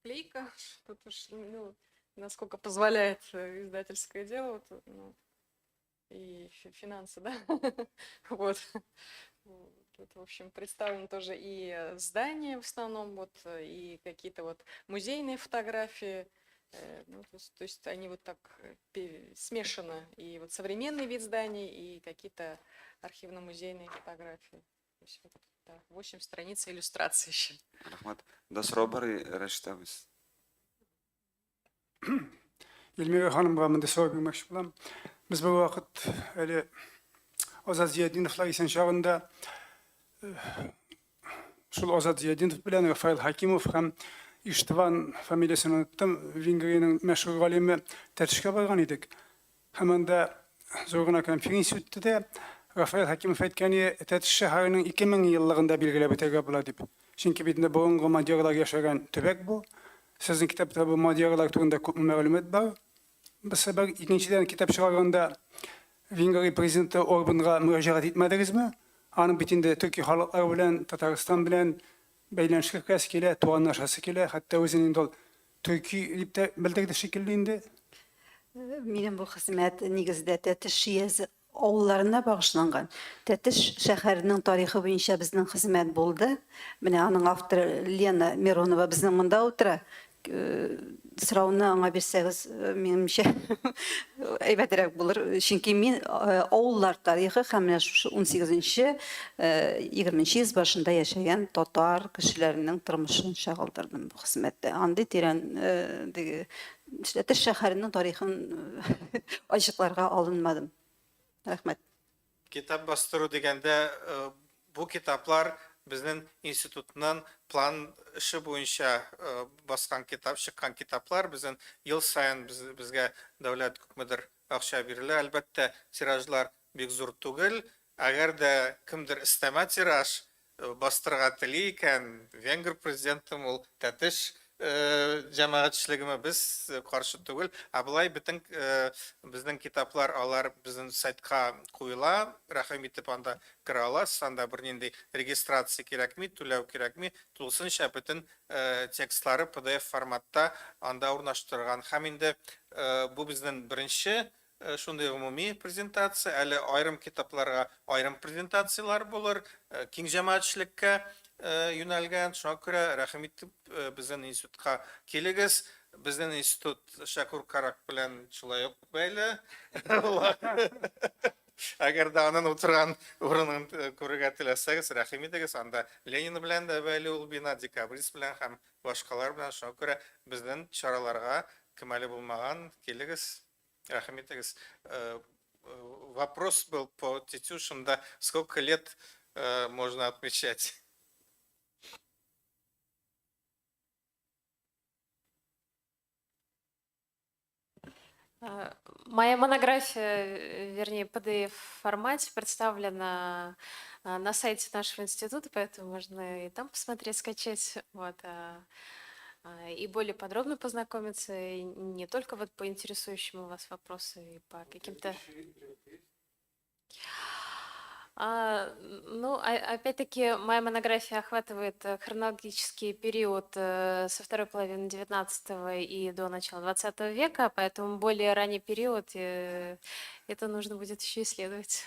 Клейка, тут уж, ну, насколько позволяет издательское дело, вот, ну, и финансы, да, вот. Тут, в общем, представлены тоже и здания в основном, вот, и какие-то вот музейные фотографии, ну, то есть они вот так смешаны, и вот современный вид зданий, и какие-то архивно-музейные фотографии. То есть вот, да, 8 страниц иллюстраций еще. Рахмет. Да сорау бар Рашид абыз. Эльмира ханымға мындай сұрау бермекші боламын. Біз бір уақыт әлі Озат Зиядиновлар есен шағында шул Озат Зиядинов белән Рафаил Хакимов һәм Иштван фамилиясын оныттым, Венгрияның мәшһүр галиме тәртишкә барган идек. Һәм анда зур гына конференция үтте дә Рафаил Хакимов әйткәне тәртиш шәһәренең 2000 еллыгында билгеләп үтәргә була дип. Чөнки бит инде борынгы мадьярлар яшәгән төбәк бу. Сезнең китапта бу мадьярлар турында күп мәгълүмат бар. Без сәбәк икенчедән китап чыгарганда Венгрия президенты Орбанга мөрәҗәгать итмәдегезме? Аның бит инде Төркия халыклары белән, Татарстан белән бәйләнешкә килә, туганнашасы килә, хәтта үзенең инде Төркия дип тә белдерде шикелле инде. Минем бу хезмәт нигездә Тәтеш язы авылларына багышланган. Тәтеш шәһәренең тарихы буенча безнең хезмәт булды. Менә аның авторы Лена Миронова безнең монда утыра. Сорауны аңа бирсәгез, минемчә әйбәтрәк булыр. Чөнки мин авыллар тарихы һәм 18-20 йөз башында яшәгән татар кешеләренең тормышын чагылдырдым бу хезмәттә. Андый тирән Тәтеш шәһәренең тарихын ачыкларга алынмадым. Рәхмәт. Китап бастыру дегенде бу китаплар безнең институтның план эше буенча баскан китап, чыккан китаплар. Безнең ел сайын безгә дәүләт күпмедер акча бирелә. Әлбәттә, тиражлар бик зур түгел. Әгәр дә кемдер истәмә тираж бастырга тели икән, Венгр президентым ул тәтеш җәмәгатьчелегеме без каршы түгел. Ә болай бөтен безнең китаплар алар безнең сайтка куела, рәхим итеп анда кера аласыз, анда бернинди регистрация кирәкми, түләү кирәкми, тулысынча бөтен текстлары PDF форматта анда урнаштырган. Һәм инде бу безнең беренче шундый гомуми презентация, әле айрым китапларга айрым презентациялар булыр, киң җәмәгатьчелеккә юнәлгән. Шуңа күрә рәхим итеп безнең институтка килегез. Безнең институт Шакур Карак белән шулай ук бәйле. Әгәр дә аның утырган урынын күрергә теләсәгез, рәхим итегез. Анда Ленин белән дә бәйле ул бина, Декабрист белән һәм башкалар белән. Шуңа күрә безнең чараларга кемәле булмаган килегез. Рәхим итегез. Вопрос был по Тетюшин, сколько лет можно отмечать? Моя монография, вернее, PDF-формате представлена на сайте нашего института, поэтому можно и там посмотреть, скачать, вот, и более подробно познакомиться, и не только вот по интересующему вас вопросу, и по каким-то... Ну, опять-таки, моя монография охватывает хронологический период со второй половины 19 и до начала 20 века, поэтому более ранний период это нужно будет еще исследовать.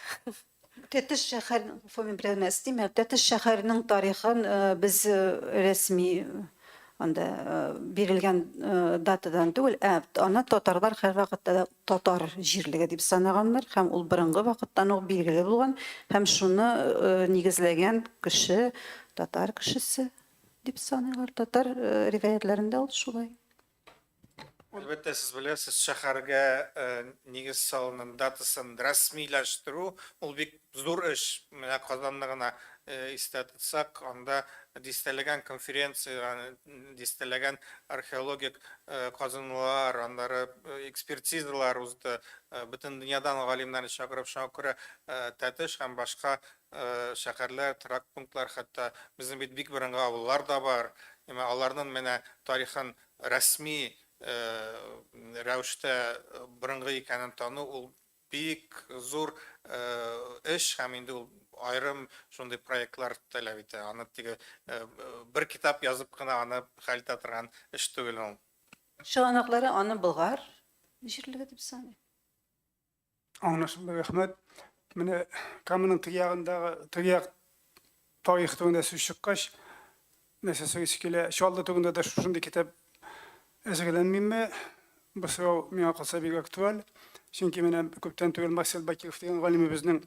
Тәтеш шәһәр, фомен белмәс димә, Тәтеш шәһәренең тарихын без рәсми анда бирелгән датадан түгел, аны татарлар һәрвакытта татар җирлеге дип санаганнар һәм ул борынгы вакыттан ук билгеле булган һәм шуны нигезләгән кеше татар кешесе дип саныйлар. Татар риваятләрендә ул шулай. Әлбәттә, сез беләсез, шәһәргә нигез салынын датасын рәсмиләштерү ул бик зур эш. Менә Казанны гына истә тотсак, анда дистәләгән конференция, дистәләгән археологик казынулар, аннары экспертизалар узды. Бөтен дөньядан галимнәрне чакырып, шуңа күрә Тәтеш һәм башка шәһәрләр, торак пунктлар, хәтта безнең бик борынгы авыллар да бар. Аларның менә тарихын рәсми рәвештә борынгы икәнен тану ул бик зур эш һәм инде ул айрым шундый проектлар таләп итә. Аны теге бер китап язып кына аны хәл итә торган эш түгел ул. Чыганаклары аны Болгар җирлеге дип саный. Аңлашылды, рәхмәт. Менә Каманың тирәк тарих турында сүз чыккач, нәрсә сөйләсе килә. Шулда турында да шундый китап әзерләнмиме? Бу сорау миңа калса бик актуаль. Чөнки менә күптән түгел Марсел Бакиров дигән галимебезнең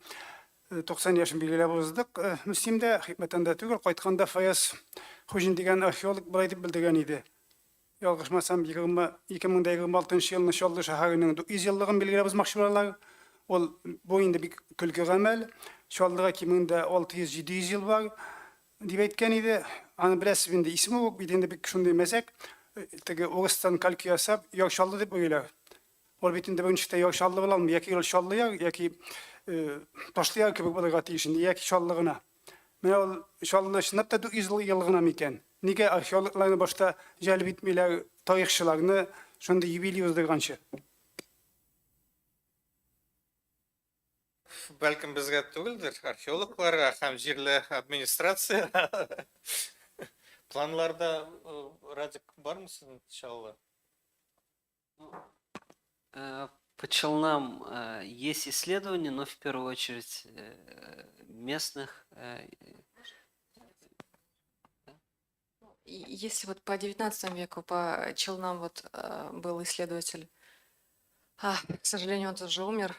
90 яшын билгеләп уздык. Мөслимдә, хикмәтендә түгел, кайтканда Фаяз Хуҗин дигән археолог булай дип белдергән иде. Ялгышмасам, 2026 елны Шаллы шәһәренең 100 еллыгын билгеләп узмакчы булалар. Ул бу инде бик көлке гамәл. Шаллыга 2600-700 ел бар дип әйткән иде. Аны беләсез инде, исеме бу инде бик шундый мәсәк. Теге Урыстан калки ясап, Шаллы дип уйлар. Ул бит инде беренче Шаллы була алмый, яки ул Шаллы яки Ташлыяр кебек булырга тиеш инде, яки Шаллы гына. Менә ул Шаллы чынлап та 100 ел гына микән? Нигә археологларны башта җәлеп итмиләр, тарихчыларны шундый юбилей уздырганчы? Бәлкем безгә түгелдер, археологларга һәм җирле администрация. Планларда Радик бармы сезнең Шаллы? По Челнам есть исследования, но в первую очередь местных. Если вот по 19 веку, по Челнам вот был исследователь К сожалению, он тоже умер.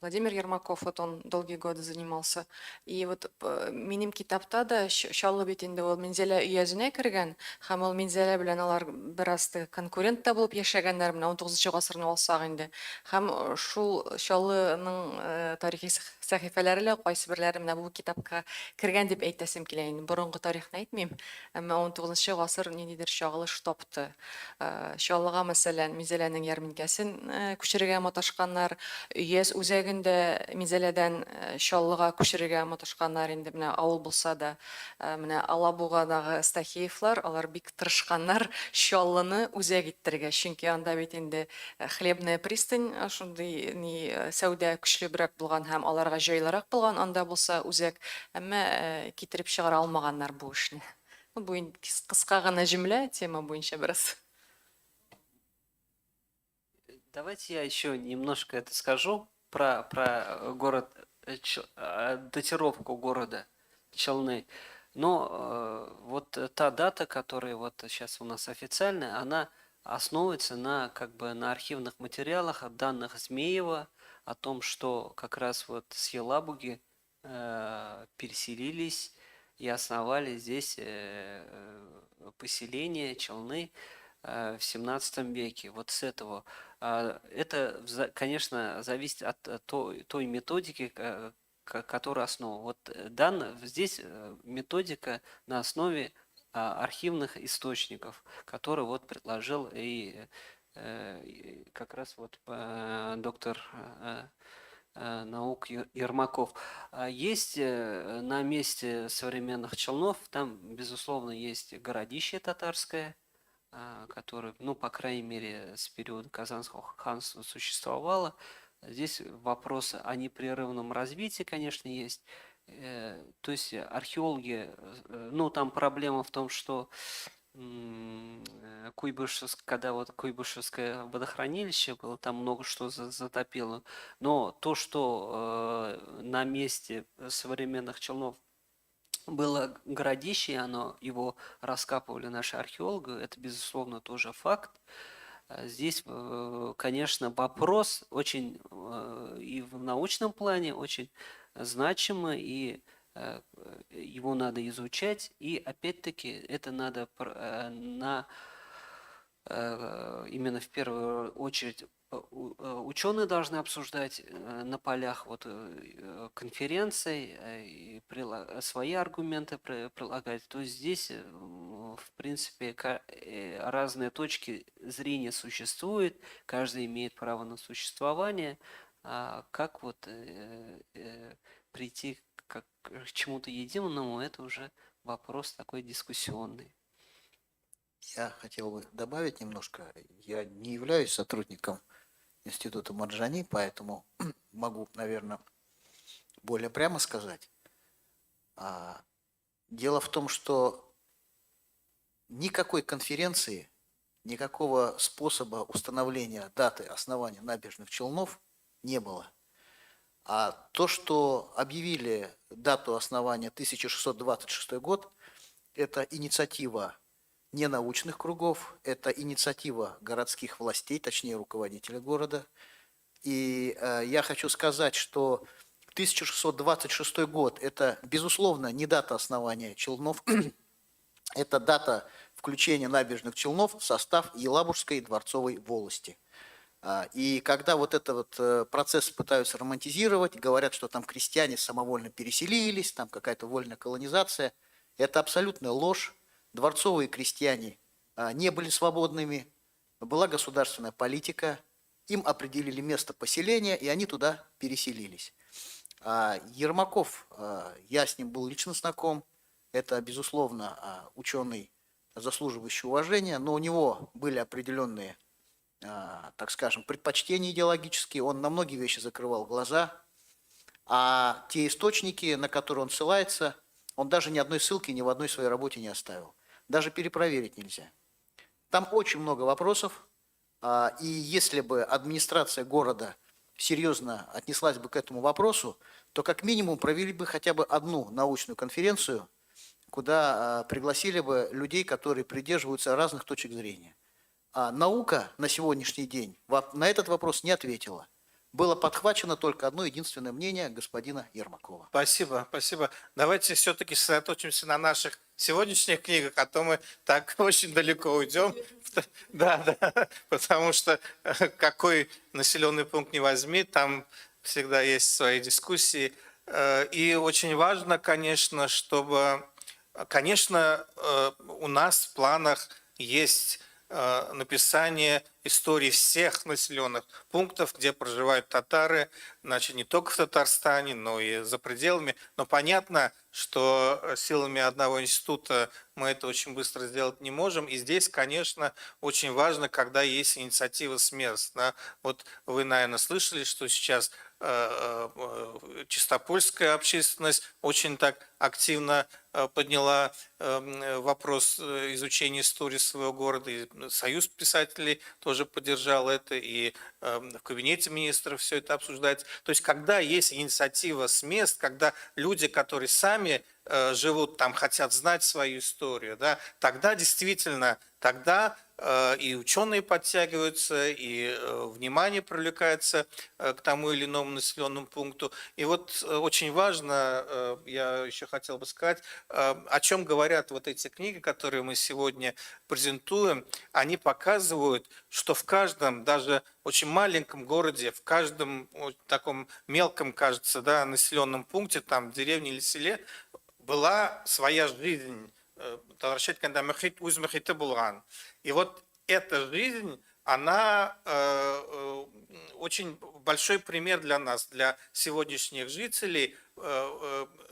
Владимир Ермаков, вот он долгие годы занимался. И вот минем китапта да шаллы бетинде ол Мензеле үйәзіне кірген, һәм ол Мензеле белән алар берасты конкурент та булып яшәгәннәр менә 19 гасырны алсак инде. Һәм шул шаллының тарихи сәхифәләре лә кайсы берләре менә бу китапка кергән дип әйтәсем килә инде. Борынгы тарихны әйтмим, әмма 19 гасыр ниндидер чагылыш тапты. Шаллыга мәсәлән Мензеләнең ярминкәсен күчерергә маташканнар, өяз үзәгендә Мензеләдән Чаллыга күчерергә маташканнар инде менә авыл булса да, менә Алабугадагы Стахеевлар, алар бик тырышканнар Чаллыны үзәк иттерергә, чөнки анда бит инде Хлебная пристань шундый сәүдә көчлебрәк булган һәм аларга җайлырак булган, анда булса үзәк, әмма китереп чыгара алмаганнар бу эшне. Бу инде кыска гына җөмлә тема буенча бераз. Давайте я еще немножко это скажу про город, датировку города Челны. Но вот та дата, которая вот сейчас у нас официальная, она основывается на на архивных материалах, данных Змеева о том, что как раз вот с Елабуги переселились и основали здесь поселение Челны в 17 веке. Вот с этого. Это, конечно, зависит от той методики, которая основа. Вот здесь методика на основе архивных источников, которые вот предложил и как раз вот доктор наук Ермаков. Есть на месте современных Челнов, там, безусловно, есть городище татарское, которое, ну, по крайней мере, с периода Казанского ханства существовало. Здесь вопросы о непрерывном развитии, конечно, есть. То есть археологи, ну, там проблема в том, что когда вот Куйбышевское водохранилище было, там много что затопило. Но то, что на месте современных Челнов было городище, его раскапывали наши археологи, это, безусловно, тоже факт. Здесь, конечно, вопрос очень и в научном плане очень значимый, и его надо изучать, и опять-таки это надо именно в первую очередь ученые должны обсуждать на полях вот конференций и свои аргументы прилагать. То есть здесь, в принципе, разные точки зрения существуют, каждый имеет право на существование. Как вот прийти к чему-то единому, это уже вопрос такой дискуссионный. Я хотел бы добавить немножко. Я не являюсь сотрудником Института Марджани, поэтому могу, наверное, более прямо сказать. Дело в том, что никакой конференции, никакого способа установления даты основания набережных Челнов не было. А то, что объявили дату основания 1626 год, это инициатива ненаучных кругов, это инициатива городских властей, точнее руководителя города. И я хочу сказать, что 1626 год – это, безусловно, не дата основания Челнов, это дата включения набережных Челнов в состав Елабужской дворцовой волости. И когда вот этот процесс пытаются романтизировать, говорят, что там крестьяне самовольно переселились, там какая-то вольная колонизация, это абсолютная ложь. Дворцовые крестьяне не были свободными, была государственная политика, им определили место поселения, и они туда переселились. Ермаков, я с ним был лично знаком, это, безусловно, ученый, заслуживающий уважения, но у него были определенные, так скажем, предпочтения идеологические, он на многие вещи закрывал глаза, а те источники, на которые он ссылается, он даже ни одной ссылки ни в одной своей работе не оставил. Даже перепроверить нельзя. Там очень много вопросов, и если бы администрация города серьезно отнеслась бы к этому вопросу, то как минимум провели бы хотя бы одну научную конференцию, куда пригласили бы людей, которые придерживаются разных точек зрения. А наука на сегодняшний день на этот вопрос не ответила. Было подхвачено только одно единственное мнение господина Ермакова. Спасибо, спасибо. Давайте все-таки сосредоточимся на наших сегодняшних книгах, а то мы так очень далеко уйдем. Да, да, потому что какой населенный пункт не возьми, там всегда есть свои дискуссии. И очень важно, конечно, чтобы, конечно, у нас в планах есть написание истории всех населенных пунктов, где проживают татары, значит, не только в Татарстане, но и за пределами. Но понятно, что силами одного института мы это очень быстро сделать не можем. И здесь, конечно, очень важно, когда есть инициатива с мест. Да? Вот вы, наверное, слышали, что сейчас чистопольская общественность очень так активно подняла вопрос изучения истории своего города, и Союз писателей тоже поддержал это, и в кабинете министров все это обсуждается. То есть, когда есть инициатива с мест, когда люди, которые сами живут там, хотят знать свою историю, да, тогда действительно, тогда и ученые подтягиваются, и внимание привлекается к тому или иному населенному пункту. И вот очень важно, я еще хотел бы сказать, о чем говорят вот эти книги, которые мы сегодня презентуем. Они показывают, что в каждом, даже очень маленьком городе, в каждом таком мелком, кажется, да, населенном пункте, там, деревне или селе, была своя жизнь. И вот эта жизнь, она очень большой пример для нас, для сегодняшних жителей.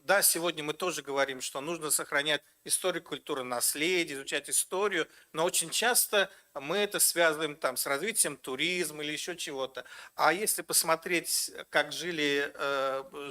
Да, сегодня мы тоже говорим, что нужно сохранять историю, культуру, наследие, изучать историю, но очень часто мы это связываем там с развитием туризма или еще чего-то. А если посмотреть, как жили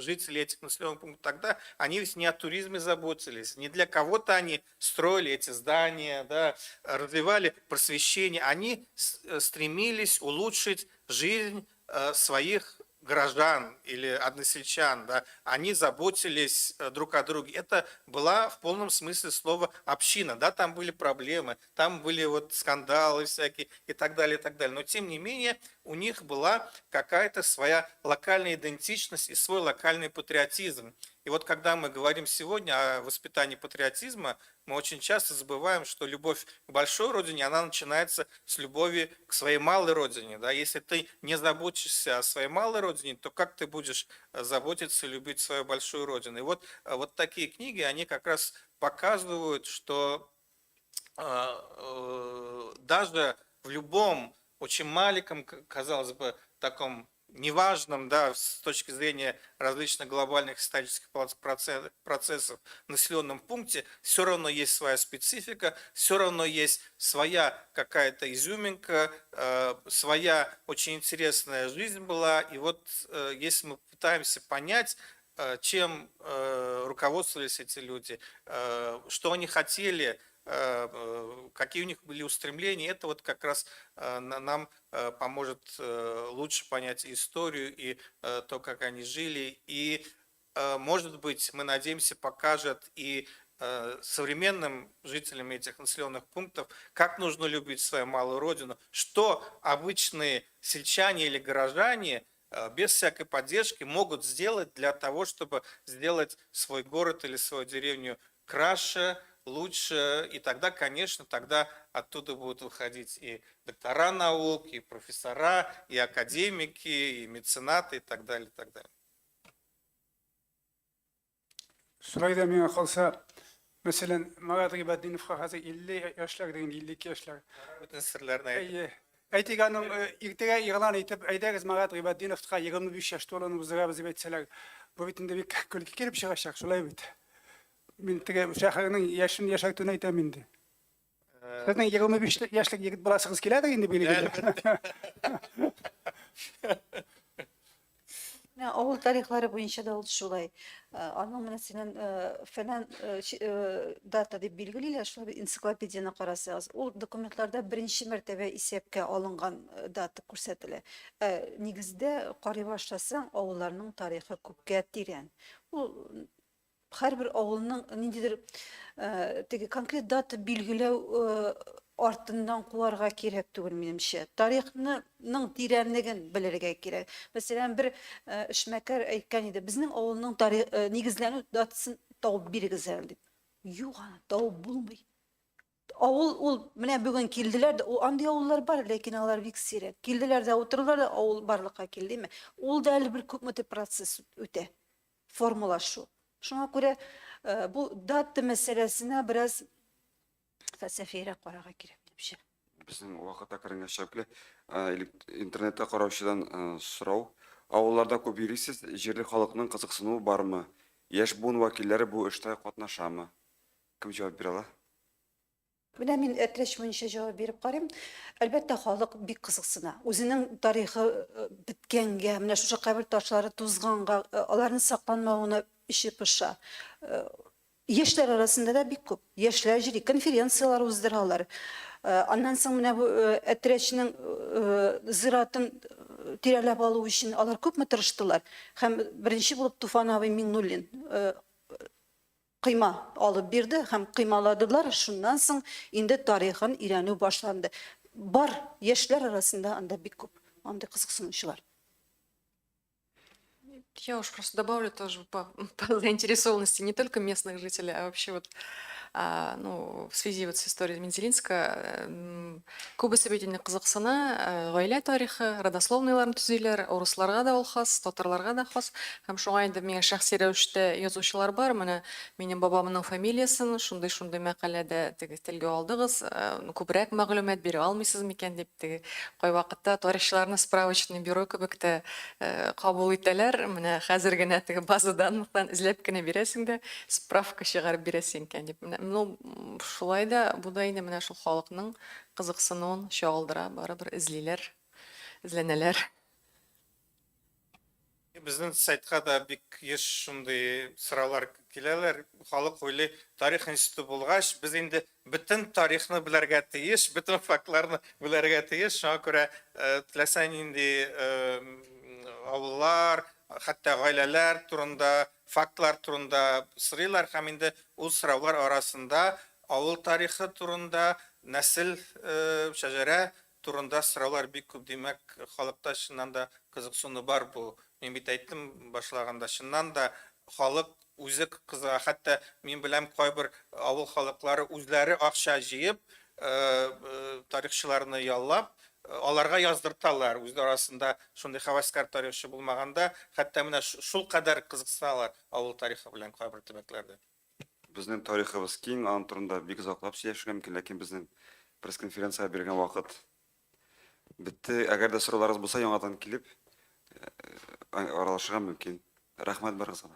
жители этих населенных пунктов тогда, они ведь не о туризме заботились, не для кого-то они строили эти здания, да, развивали просвещение, они стремились улучшить жизнь своих горожан или односельчан, да, они заботились друг о друге. Это была в полном смысле слова община, да, там были проблемы, там были вот скандалы всякие и так далее, и так далее. Но тем не менее у них была какая-то своя локальная идентичность и свой локальный патриотизм. И вот когда мы говорим сегодня о воспитании патриотизма, мы очень часто забываем, что любовь к большой родине, она начинается с любови к своей малой родине. Да? Если ты не заботишься о своей малой родине, то как ты будешь заботиться и любить свою большую родину? И вот такие книги, они как раз показывают, что даже в любом очень маленьком, казалось бы, таком неважном, да, с точки зрения различных глобальных исторических процессов в населенном пункте, все равно есть своя специфика, все равно есть своя какая-то изюминка, своя очень интересная жизнь была. И вот если мы пытаемся понять, чем руководствовались эти люди, что они хотели, какие у них были устремления, это вот как раз нам поможет лучше понять историю и то, как они жили, и, может быть, мы надеемся, покажет и современным жителям этих населенных пунктов, как нужно любить свою малую родину, что обычные сельчане или горожане без всякой поддержки могут сделать для того, чтобы сделать свой город или свою деревню краше, лучше, и тогда, конечно, тогда оттуда будут выходить и доктора наук, и профессора, и академики, и меценаты, и так далее, и так далее. Şurayda meni kalsa, mesela Magat Gibadinov hazır 50 yaşlar deyin, 52 yaşlar. Bütün sırlarını aytın. Aytiganın irtega ilan etip, aydagız Magat Gibadinov'ta 25 yaşta olanı buzlara bizi etseler, bu bitinde bir kölük kelip çıkacak, şulay bit. Min tege şahırının yaşını yaşaktığını aytam indi. Sizin 25 yaşlık yigit bulasınız keladi indi böyle. Авыл тарихлары буенча да ул шулай. Аның мәсәлән фәлән дата дип билгелиләр, шулай бер энциклопедияны карасагыз, ул документларда беренче мәртәбә исәпкә алынган дата күрсәтелә. Нигездә карый башласаң, авылларның тарихы күпкә тирән. Ул һәрбер авылның ниндидер теге конкрет дата билгеләү артыннан куларга кирәк түгел минемчә. Тарихның тирәнлеген белергә кирәк. Мәсәлән, бер эшмәкәр әйткән иде, безнең авылның тарих нигезләнү датасын табып бирегез әле дип. Юк, аны табып булмый. Авыл ул менә бүген килделәр, ул андый авыллар бар, ләкин алар бик сирәк. Килделәр дә утырдылар да авыл барлыкка килдеме? Ул да әле бер күпме процесс үтә. Формулашу. Шуңа күрә бу дата мәсьәләсенә бераз фәлсәфиерәк карарга кирәк дип. Безнең вакытта кергән шәкле интернетта караучыдан сорау. Авылларда күп йөрисез, җирле халыкның кызыксынуы бармы? Яшь буын вәкилләре бу эштә катнашамы? Кем җавап бирә ала? Менә мин әтрәч буенча җавап биреп карыйм. Әлбәттә, халык бик кызыксына. Үзенең тарихы биткәнгә, менә шушы кабер ташлары тузганга, аларның сакланмавына иши пыша. Яшьләр арасында да бик күп. Яшьләр җыри, конференциялар уздыралар. Аннан соң менә бу әтрәчнең зиратын тирәләп алу өчен алар күпме тырыштылар. Һәм беренче булып Туфан абый Миңнуллин кыйма алып бирде һәм кыймаладылар. Шуннан соң инде тарихын өйрәнү башланды. Бар, яшьләр арасында анда бик күп андый кызыксынучылар. Я уж просто добавлю тоже по заинтересованности не только местных жителей, а вообще вот ну, в связи вот с историей Мензелинска күбі сөбейтіне қызықсына ғаилә тарихы, родословныйларын түзейлер, орысларға да ол хас, татарларға да хас. Һәм шуңа инде миңа шәхси рәвештә язучылар бар. Менә минем бабамның фамилиясын шундый мәкаләдә теге телгә алдыгыз, күбрәк мәгълүмат бирә алмыйсыз микән дип теге кайвакытта тарихчыларны справочный бюро кебек тә кабул итәләр. Менә хәзер генә теге базадан эзләп кенә бирәсең дә справка чыгарып бирәсең икән дип. Ну, шулай да бу да инде менә шул халыкның кызыксынуын чагылдыра, барыбер эзлиләр, эзләнәләр. Безнең сайтка да бик еш шундый сораулар киләләр. Халык уйлый, тарих институты булгач, без инде бөтен тарихны белергә тиеш, бөтен фактларны белергә тиеш. Шуңа күрә теләсәң инде авыллар, хәтта гаиләләр турында, фактлар турында сорыйлар һәм инде ул сораулар арасында авыл тарихы турында, нәсел шәҗәрә турында сораулар бик күп. Димәк, халыкта чыннан да кызыксыну бар бу. Мин бит әйттем башлаганда, чыннан да халык үзе кызыга. Хәтта мин беләм кайбер авыл халыклары үзләре акча җыеп, тарихчыларны яллап, аларга яздырталар. Үз арасында шундый хаваскар тарихчы булмаганда, хәтта менә шул кадәр кызыксалар авыл тарихы белән кайбер төбәкләрдә. Безнең тарихыбыз киң, аның турында бик озаклап сөйләшергә мөмкин, ләкин безнең пресс-конференциягә биргән вакыт бетте. Әгәр дә сорауларыгыз булса, яңадан килеп аралашырга мөмкин. Рәхмәт барыгызга.